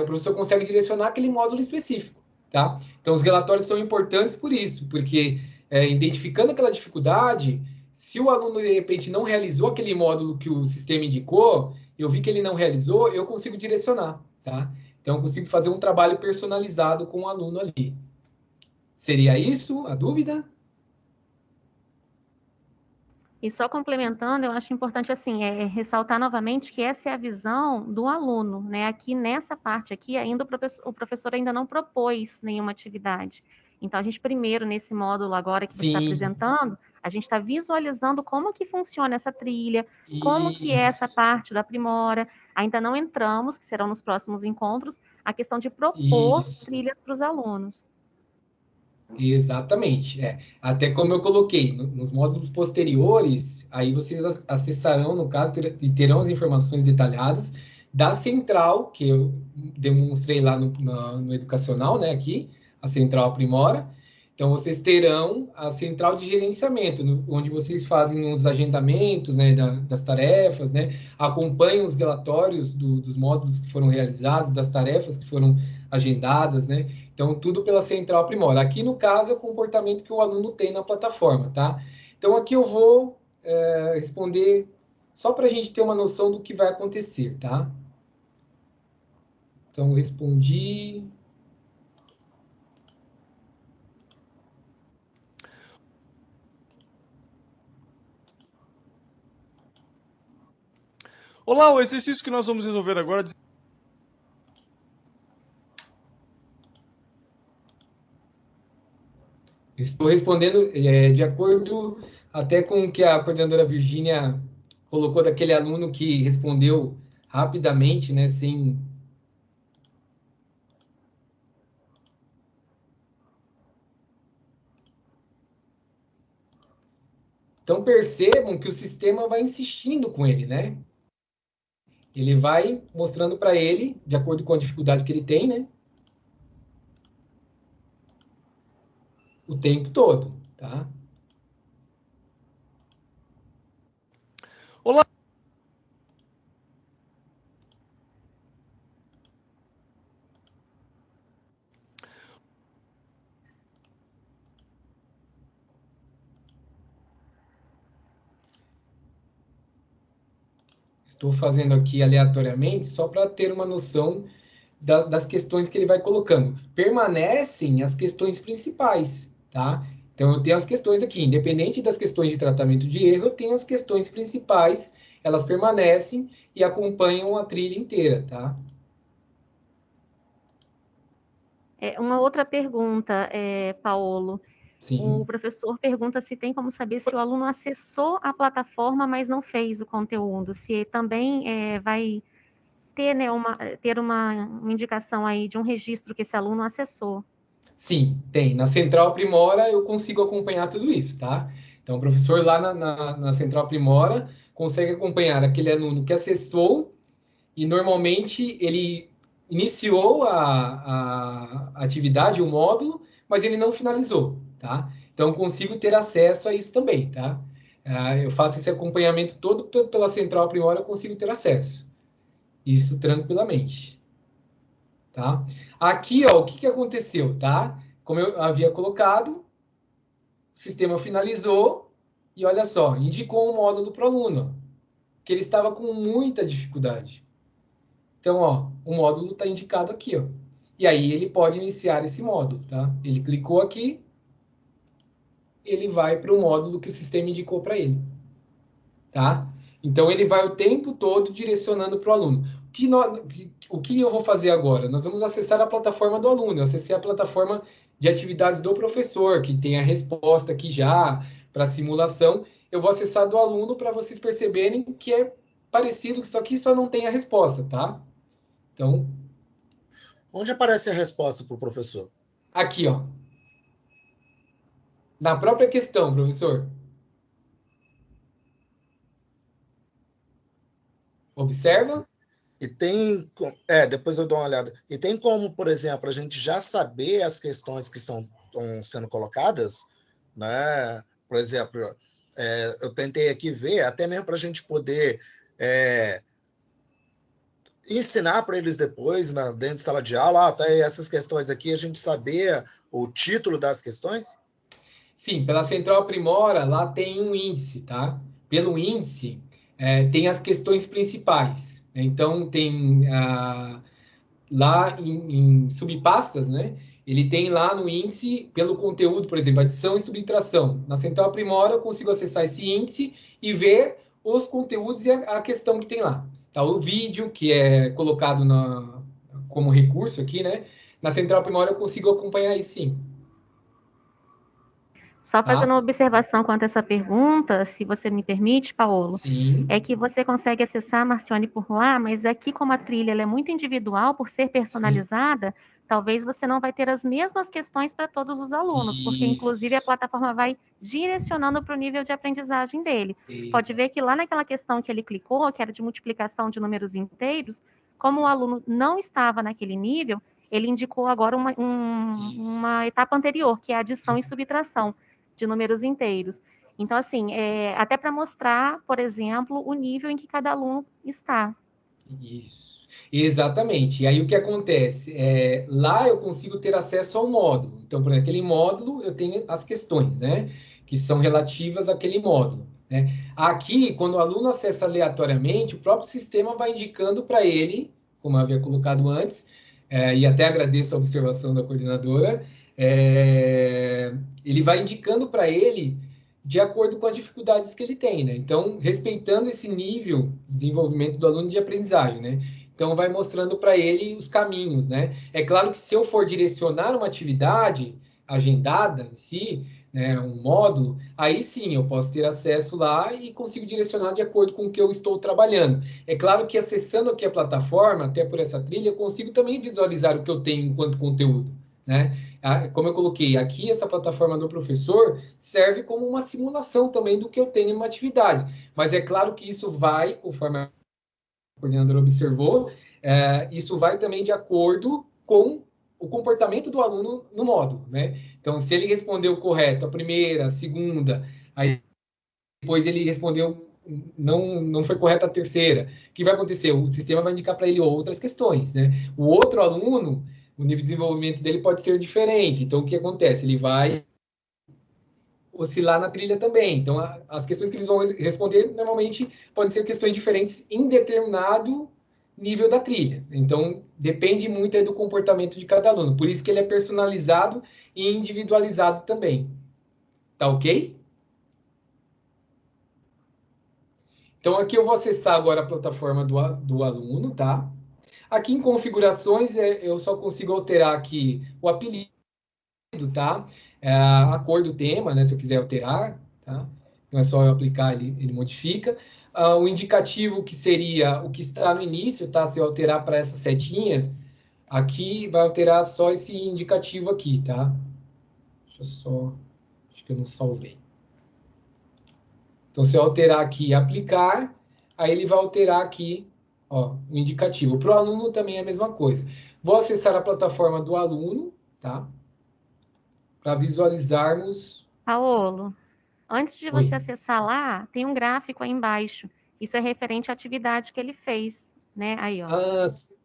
o professor consegue direcionar aquele módulo específico, tá? Então, os relatórios são importantes por isso, porque identificando aquela dificuldade, Se o aluno, de repente, não realizou aquele módulo que o sistema indicou, eu vi que ele não realizou, eu consigo direcionar, tá? Então, eu consigo fazer um trabalho personalizado com o aluno ali. Seria isso a dúvida? E só complementando, eu acho importante assim, ressaltar novamente que essa é a visão do aluno, né? Aqui nessa parte aqui, ainda o professor ainda não propôs nenhuma atividade. Então, a gente primeiro, nesse módulo agora que você está apresentando, a gente está visualizando como que funciona essa trilha, como que é essa parte da Aprimora. Ainda não entramos, que serão nos próximos encontros, a questão de propor trilhas para os alunos. Exatamente. Até como eu coloquei, nos módulos posteriores, aí vocês acessarão, no caso, e terão as informações detalhadas da central, que eu demonstrei lá no educacional, né, aqui, a central Aprimora. Então, vocês terão a central de gerenciamento, onde vocês fazem os agendamentos, né, das tarefas, né, acompanham os relatórios dos módulos que foram realizados, das tarefas que foram agendadas, né? Então, tudo pela central Aprimora. Aqui, no caso, é o comportamento que o aluno tem na plataforma, tá? Então, aqui eu vou responder só para a gente ter uma noção do que vai acontecer, tá? Então, respondi. Olá, o exercício que nós vamos resolver agora... Estou respondendo de acordo até com o que a coordenadora Virgínia colocou daquele aluno que respondeu rapidamente, né, sem... Então, percebam que o sistema vai insistindo com ele, né? Ele vai mostrando para ele, de acordo com a dificuldade que ele tem, né? O tempo todo, tá? Olá. Estou fazendo aqui aleatoriamente só para ter uma noção das questões que ele vai colocando. Permanecem as questões principais, tá? Então, eu tenho as questões aqui, independente das questões de tratamento de erro, eu tenho as questões principais, elas permanecem e acompanham a trilha inteira, tá? Uma outra pergunta, Paulo. Sim. O professor pergunta se tem como saber se o aluno acessou a plataforma, mas não fez o conteúdo, se também vai ter, né, ter uma indicação aí de um registro que esse aluno acessou. Sim, tem. Na Central Aprimora eu consigo acompanhar tudo isso, tá? Então, o professor lá na Central Aprimora consegue acompanhar aquele aluno que acessou e normalmente ele iniciou a atividade, o módulo, mas ele não finalizou, tá? Então, consigo ter acesso a isso também, tá? Eu faço esse acompanhamento todo pela Central Aprimora, eu consigo ter acesso. Isso tranquilamente, tá? Aqui, ó, o que aconteceu, tá? Como eu havia colocado, o sistema finalizou e olha só, indicou um módulo para o aluno, que ele estava com muita dificuldade. Então, ó, o módulo está indicado aqui, ó. E aí ele pode iniciar esse módulo, tá? Ele clicou aqui, ele vai para o módulo que o sistema indicou para ele, tá? Então, ele vai o tempo todo direcionando para o aluno. O que eu vou fazer agora? Nós vamos acessar a plataforma do aluno. Eu acessei a plataforma de atividades do professor, que tem a resposta aqui já para a simulação. Eu vou acessar do aluno para vocês perceberem que é parecido, só que só não tem a resposta, tá? Então... Onde aparece a resposta para o professor? Aqui, ó. Na própria questão, professor. Observa. E tem... depois eu dou uma olhada. E tem como, por exemplo, a gente já saber as questões que estão sendo colocadas, né? Por exemplo, eu tentei aqui ver, até mesmo para a gente poder ensinar para eles depois, dentro de sala de aula, até essas questões aqui, a gente saber o título das questões? Sim, pela Central Aprimora, lá tem um índice, tá? Pelo índice, tem as questões principais. Então, tem lá em subpastas, né? Ele tem lá no índice, pelo conteúdo, por exemplo, adição e subtração. Na Central Aprimora, eu consigo acessar esse índice e ver os conteúdos e a questão que tem lá. Tá? O vídeo, que é colocado como recurso aqui, né? Na Central Aprimora, eu consigo acompanhar isso sim. Só fazendo uma observação quanto a essa pergunta, se você me permite, Paulo, Sim. é que você consegue acessar a Marcione por lá, mas aqui como a trilha ela é muito individual, por ser personalizada, talvez você não vai ter as mesmas questões para todos os alunos, porque inclusive a plataforma vai direcionando para o nível de aprendizagem dele. Pode ver que lá naquela questão que ele clicou, que era de multiplicação de números inteiros, como o aluno não estava naquele nível, ele indicou agora uma etapa anterior, que é adição e subtração de números inteiros. Então, assim, até para mostrar, por exemplo, o nível em que cada aluno está. Isso, exatamente. E aí o que acontece? Lá eu consigo ter acesso ao módulo. Então, por aquele módulo, eu tenho as questões, né? Que são relativas àquele módulo. Né? Aqui, quando o aluno acessa aleatoriamente, o próprio sistema vai indicando para ele, como eu havia colocado antes, e até agradeço a observação da coordenadora, ele vai indicando para ele de acordo com as dificuldades que ele tem, né? Então, respeitando esse nível de desenvolvimento do aluno de aprendizagem, né? Então, vai mostrando para ele os caminhos, né? É claro que se eu for direcionar uma atividade agendada em si, né, um módulo, aí sim eu posso ter acesso lá e consigo direcionar de acordo com o que eu estou trabalhando. É claro que acessando aqui a plataforma, até por essa trilha, eu consigo também visualizar o que eu tenho enquanto conteúdo, né? Como eu coloquei aqui, essa plataforma do professor serve como uma simulação também do que eu tenho em uma atividade. Mas é claro que isso vai, conforme a coordenadora observou, isso vai também de acordo com o comportamento do aluno no módulo, né? Então, se ele respondeu correto a primeira, a segunda, aí depois ele respondeu não foi correta a terceira, o que vai acontecer? O sistema vai indicar para ele outras questões, né? O outro aluno, o nível de desenvolvimento dele pode ser diferente. Então, o que acontece? Ele vai oscilar na trilha também. Então, as questões que eles vão responder normalmente podem ser questões diferentes em determinado nível da trilha. Então, depende muito aí do comportamento de cada aluno. Por isso que ele é personalizado e individualizado também. Tá ok? Então, aqui eu vou acessar agora a plataforma do aluno, tá? Aqui em configurações, eu só consigo alterar aqui o apelido, tá? A cor do tema, né? Se eu quiser alterar, tá? Então é só eu aplicar, ele modifica. O indicativo que seria o que está no início, tá? Se eu alterar para essa setinha, aqui vai alterar só esse indicativo aqui, tá? Deixa eu só... Acho que eu não salvei. Então, se eu alterar aqui aplicar, aí ele vai alterar aqui, ó, o indicativo. Para o aluno também é a mesma coisa. Vou acessar a plataforma do aluno, tá? Para visualizarmos. Paulo, antes de Oi. você acessar lá, tem um gráfico aí embaixo. Isso é referente à atividade que ele fez, né? Aí, ó.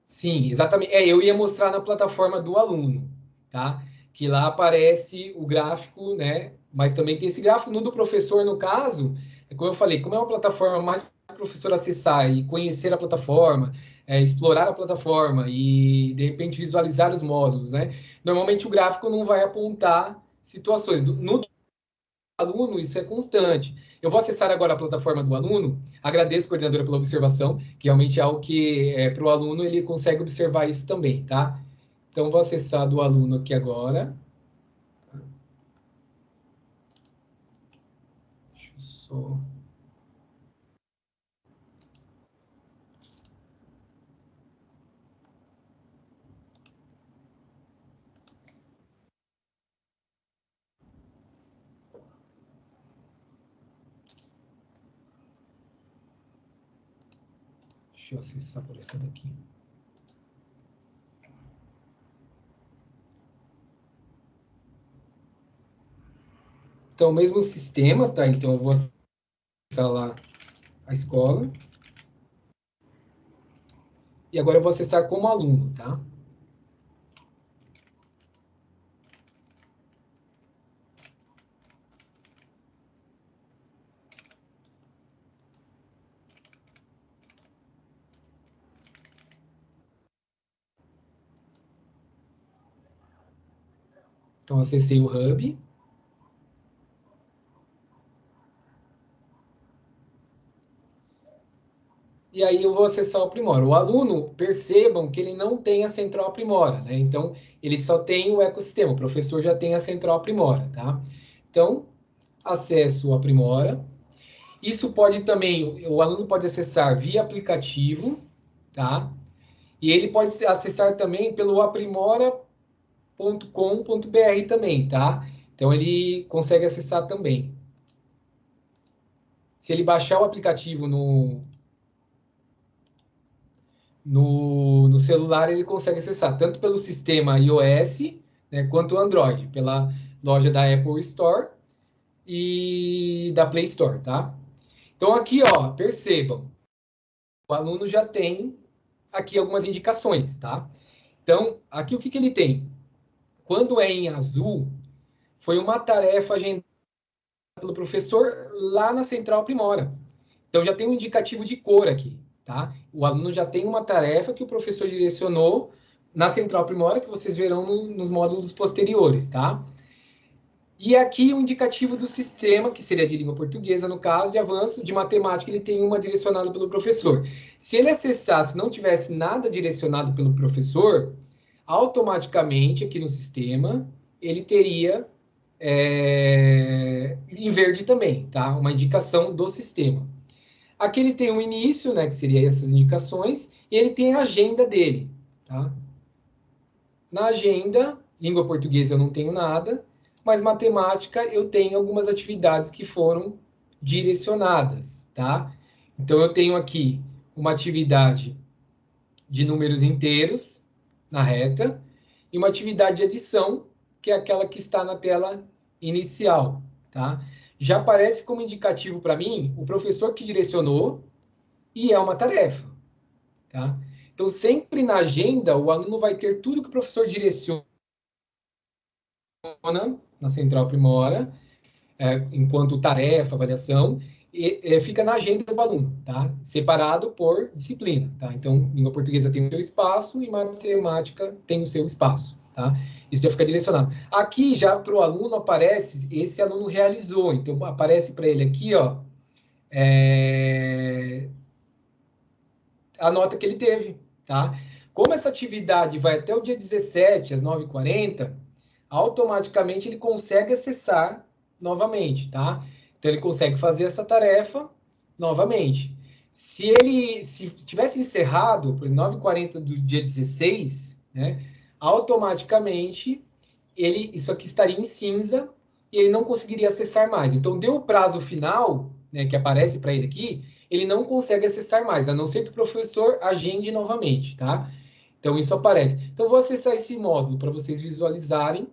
Sim, exatamente. Eu ia mostrar na plataforma do aluno, tá? Que lá aparece o gráfico, né? Mas também tem esse gráfico no do professor, no caso, como eu falei, como é uma plataforma mais para o professor acessar e conhecer a plataforma, explorar a plataforma e, de repente, visualizar os módulos, né? Normalmente o gráfico não vai apontar situações. No aluno, isso é constante. Eu vou acessar agora a plataforma do aluno. Agradeço, coordenadora, pela observação, que realmente é algo que, para o aluno, ele consegue observar isso também, tá? Então, vou acessar do aluno aqui agora. Deixa eu só... Deixa eu acessar por essa daqui. Então, o mesmo sistema, tá? Então, eu vou acessar lá a escola. E agora eu vou acessar como aluno, tá? Então, acessei o Hub. E aí eu vou acessar o Aprimora. O aluno, percebam que ele não tem a central Aprimora, né? Então, ele só tem o ecossistema. O professor já tem a central Aprimora, tá? Então, acesso o Aprimora. Isso pode também, o aluno pode acessar via aplicativo, tá? E ele pode acessar também pelo aprimora.com.br também, tá? Então, ele consegue acessar também. Se ele baixar o aplicativo no celular, ele consegue acessar tanto pelo sistema iOS, né, quanto o Android, pela loja da Apple Store e da Play Store, tá? Então, aqui, ó, percebam, o aluno já tem aqui algumas indicações, tá? Então, aqui o que ele tem? Quando é em azul, foi uma tarefa agendada pelo professor lá na Central Aprimora. Então, já tem um indicativo de cor aqui, tá? O aluno já tem uma tarefa que o professor direcionou na Central Aprimora, que vocês verão nos módulos posteriores, tá? E aqui o indicativo do sistema, que seria de língua portuguesa, no caso, de avanço, de matemática, ele tem uma direcionada pelo professor. Se ele acessasse, não tivesse nada direcionado pelo professor, automaticamente, aqui no sistema, ele teria em verde também, tá? Uma indicação do sistema. Aqui ele tem um início, né, que seria essas indicações, e ele tem a agenda dele, tá? Na agenda, língua portuguesa eu não tenho nada, mas matemática eu tenho algumas atividades que foram direcionadas, tá? Então eu tenho aqui uma atividade de números inteiros na reta e uma atividade de adição, que é aquela que está na tela inicial, tá? Já aparece como indicativo para mim o professor que direcionou e é uma tarefa, tá? Então, sempre na agenda, o aluno vai ter tudo que o professor direciona na Central Aprimora, enquanto tarefa, avaliação, e fica na agenda do aluno, tá? Separado por disciplina, tá? Então, língua portuguesa tem o seu espaço e matemática tem o seu espaço, tá? Isso já fica direcionado. Aqui, já para o aluno, aparece, esse aluno realizou, então aparece para ele aqui, ó, a nota que ele teve, tá? Como essa atividade vai até o dia 17, às 9h40, automaticamente ele consegue acessar novamente, tá? Então, ele consegue fazer essa tarefa novamente. Se tivesse encerrado, por 9h40 do dia 16, né, automaticamente, isso aqui estaria em cinza e ele não conseguiria acessar mais. Então, deu o prazo final, né, que aparece para ele aqui, ele não consegue acessar mais, a não ser que o professor agende novamente, tá? Então, isso aparece. Então, vou acessar esse módulo para vocês visualizarem.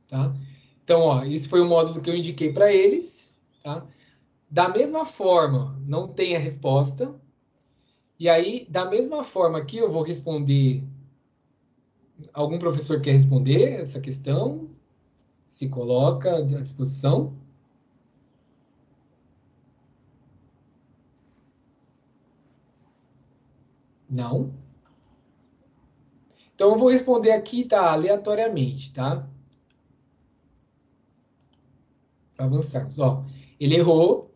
Tá? Então, ó, esse foi o módulo que eu indiquei para eles. Tá? Da mesma forma, não tem a resposta. E aí, da mesma forma aqui, eu vou responder... Algum professor quer responder essa questão? Se coloca à disposição. Não. Então, eu vou responder aqui, tá? Aleatoriamente, tá? Para avançarmos. Ó, ele errou.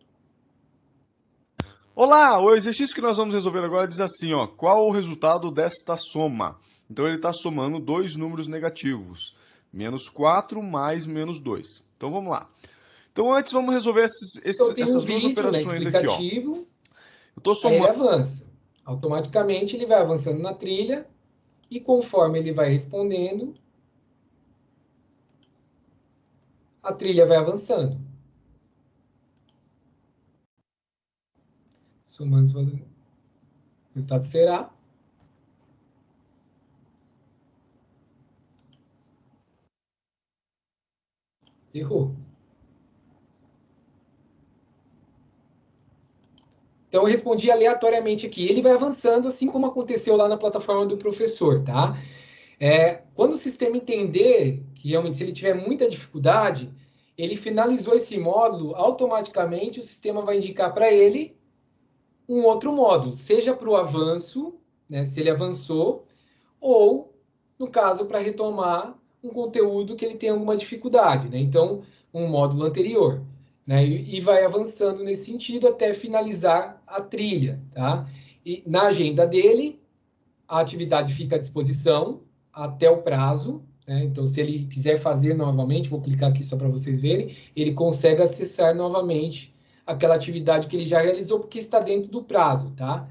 Olá, o exercício que nós vamos resolver agora diz assim, ó, qual o resultado desta soma? Então ele está somando dois números negativos, -4 mais -2. Então vamos lá. Então antes vamos resolver Então, tem essas duas vídeo, né, operações aqui, ó. explicativo. Eu estou Aí ele somando. avança. Automaticamente ele vai avançando na trilha e conforme ele vai respondendo, a trilha vai avançando. Somando os valores. O resultado será... Errou. Então, eu respondi aleatoriamente aqui. Ele vai avançando, assim como aconteceu lá na plataforma do professor, tá? Quando o sistema entender que realmente, se ele tiver muita dificuldade, ele finalizou esse módulo, automaticamente o sistema vai indicar para ele um outro módulo, seja para o avanço, né, se ele avançou, ou, no caso, para retomar um conteúdo que ele tem alguma dificuldade, né? Então, um módulo anterior, né? E vai avançando nesse sentido até finalizar a trilha, tá? E na agenda dele, a atividade fica à disposição até o prazo, né? Então, se ele quiser fazer novamente, vou clicar aqui só para vocês verem, ele consegue acessar novamente aquela atividade que ele já realizou, porque está dentro do prazo, tá?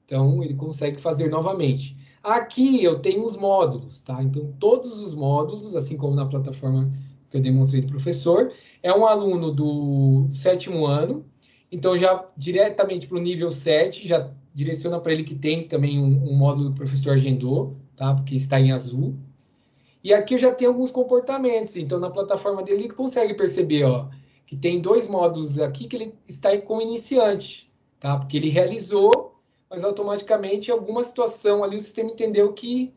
Então, ele consegue fazer novamente. Aqui eu tenho os módulos, tá? Então, todos os módulos, assim como na plataforma que eu demonstrei do professor, é um aluno do 7º ano, então já diretamente para o nível 7, já direciona para ele que tem também um módulo que o professor agendou, tá? Porque está em azul. E aqui eu já tenho alguns comportamentos, então na plataforma dele ele consegue perceber, ó, que tem 2 módulos aqui que ele está como iniciante, tá? Porque ele realizou, mas automaticamente em alguma situação ali o sistema entendeu que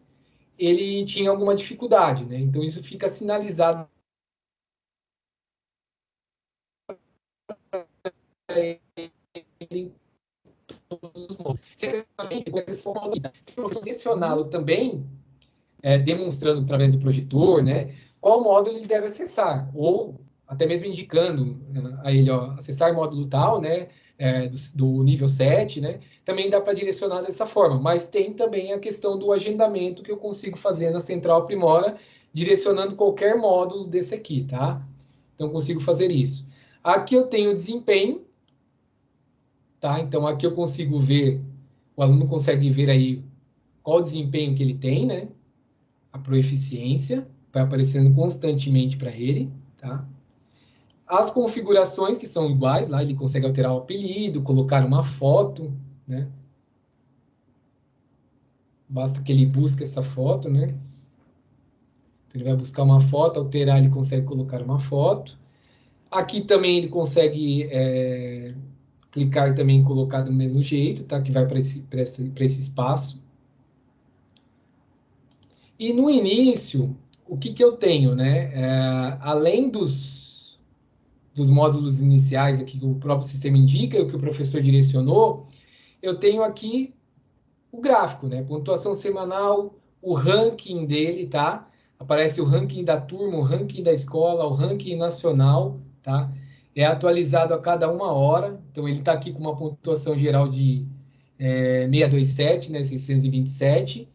ele tinha alguma dificuldade, né? Então isso fica sinalizado em todos os módulos. Se o professor direcioná-lo também, demonstrando através do projetor, né, qual módulo ele deve acessar, ou até mesmo indicando a ele, ó, acessar módulo tal, né, do nível 7, né, também dá para direcionar dessa forma, mas tem também a questão do agendamento que eu consigo fazer na Central Aprimora, direcionando qualquer módulo desse aqui, tá? Então, consigo fazer isso. Aqui eu tenho desempenho, tá? Então, aqui eu consigo ver, o aluno consegue ver aí qual o desempenho que ele tem, né? A proeficiência, vai aparecendo constantemente para ele, tá? As configurações que são iguais, lá ele consegue alterar o apelido, colocar uma foto, né? Basta que ele busque essa foto, né? Então, ele vai buscar uma foto, alterar, ele consegue colocar uma foto. Aqui também ele consegue clicar também e colocar do mesmo jeito, tá? Que vai para esse espaço. E no início, o que eu tenho, né? Além dos módulos iniciais aqui que o próprio sistema indica, o que o professor direcionou, eu tenho aqui o gráfico, né? Pontuação semanal, o ranking dele, tá? Aparece o ranking da turma, o ranking da escola, o ranking nacional, tá? É atualizado a cada 1 hora. Então, ele está aqui com uma pontuação geral de 627, né? 627.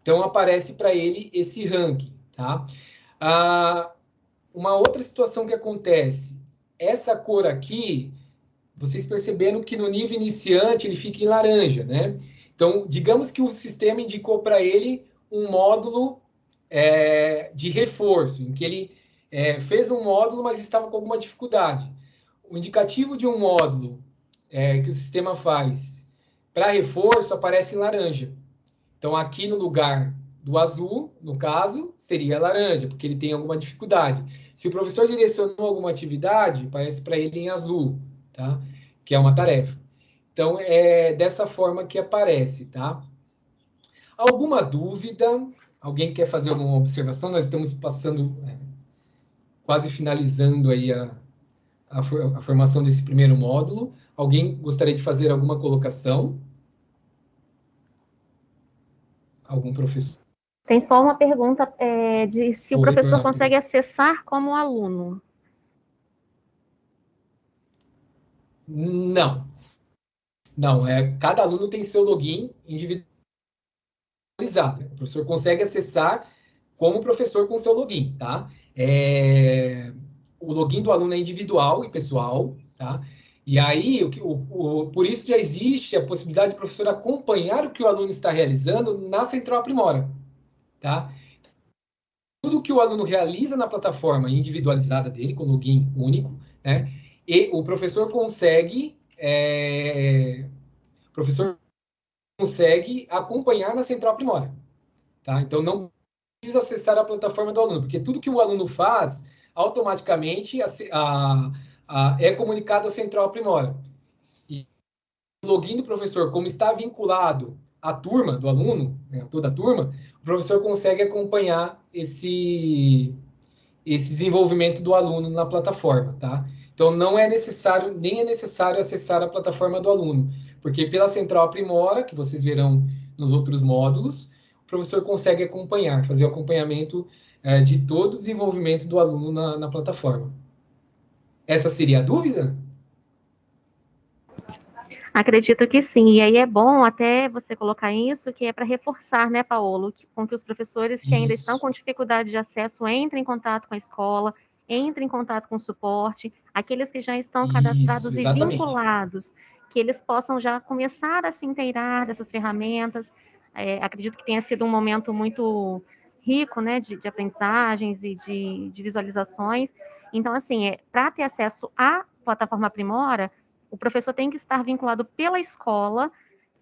Então, aparece para ele esse ranking, tá? Uma outra situação que acontece, essa cor aqui, vocês perceberam que no nível iniciante ele fica em laranja, né? Então, digamos que o sistema indicou para ele um módulo de reforço, em que ele fez um módulo, mas estava com alguma dificuldade. O indicativo de um módulo que o sistema faz para reforço aparece em laranja. Então, aqui no lugar do azul, no caso, seria laranja, porque ele tem alguma dificuldade. Se o professor direcionou alguma atividade, aparece para ele em azul, tá? Que é uma tarefa. Então, é dessa forma que aparece, tá? Alguma dúvida? Alguém quer fazer alguma observação? Nós estamos passando, quase finalizando aí a formação desse primeiro módulo. Alguém gostaria de fazer alguma colocação? Algum professor? Tem só uma pergunta de se o professor consegue acessar como aluno. Não. Não, cada aluno tem seu login individualizado. O professor consegue acessar como professor com seu login, tá? O login do aluno é individual e pessoal, tá? E aí, por isso já existe a possibilidade do professor acompanhar o que o aluno está realizando na Central Aprimora, tá? Tudo que o aluno realiza na plataforma individualizada dele, com login único, né? E o professor consegue acompanhar na Central Aprimora, tá? Então, não precisa acessar a plataforma do aluno, porque tudo que o aluno faz, automaticamente é comunicado à Central Aprimora. E o login do professor, como está vinculado à turma do aluno, né, a toda a turma, o professor consegue acompanhar esse desenvolvimento do aluno na plataforma, tá? Então, nem é necessário acessar a plataforma do aluno, porque pela Central Aprimora, que vocês verão nos outros módulos, o professor consegue acompanhar, fazer o acompanhamento de todo o desenvolvimento do aluno na plataforma. Essa seria a dúvida? Acredito que sim, e aí é bom até você colocar isso, que é para reforçar, né, Paulo, com que os professores que ainda estão com dificuldade de acesso entrem em contato com a escola, entrem em contato com o suporte, aqueles que já estão cadastrados e vinculados, que eles possam já começar a se inteirar dessas ferramentas. Acredito que tenha sido um momento muito rico, né, de aprendizagens e de visualizações. Então, assim, para ter acesso à plataforma Aprimora, o professor tem que estar vinculado pela escola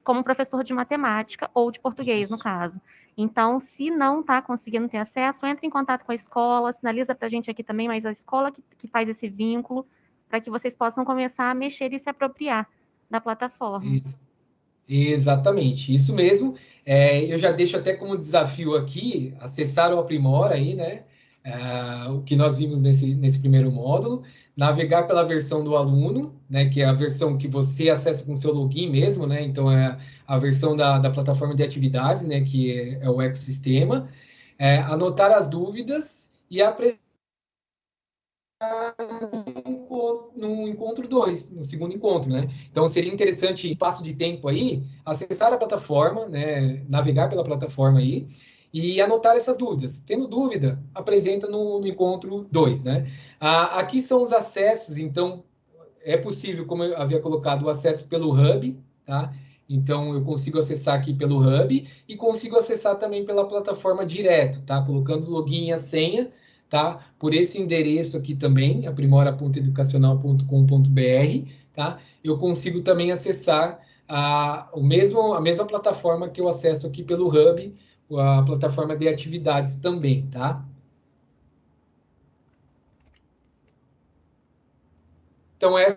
como professor de matemática ou de português, no caso. Então, se não está conseguindo ter acesso, entre em contato com a escola, sinaliza para a gente aqui também, mas a escola que faz esse vínculo, para que vocês possam começar a mexer e se apropriar da plataforma. Exatamente, isso mesmo. Eu já deixo até como desafio aqui, acessar o Aprimora aí, né? O que nós vimos nesse primeiro módulo, navegar pela versão do aluno, né? Que é a versão que você acessa com seu login mesmo, né? Então, é a versão da plataforma de atividades, né? Que é o ecossistema. Anotar as dúvidas e apresentar no encontro 2, no segundo encontro, né? Então, seria interessante, em espaço de tempo aí, acessar a plataforma, né? Navegar pela plataforma aí e anotar essas dúvidas. Tendo dúvida, apresenta no encontro 2, né? Aqui são os acessos, então, é possível, como eu havia colocado, o acesso pelo Hub, tá? Então, eu consigo acessar aqui pelo Hub e consigo acessar também pela plataforma direto, tá? Colocando o login e a senha, tá? Por esse endereço aqui também, aprimora.educacional.com.br, tá? Eu consigo também acessar a mesma plataforma que eu acesso aqui pelo Hub, a plataforma de atividades também, tá? Então, essa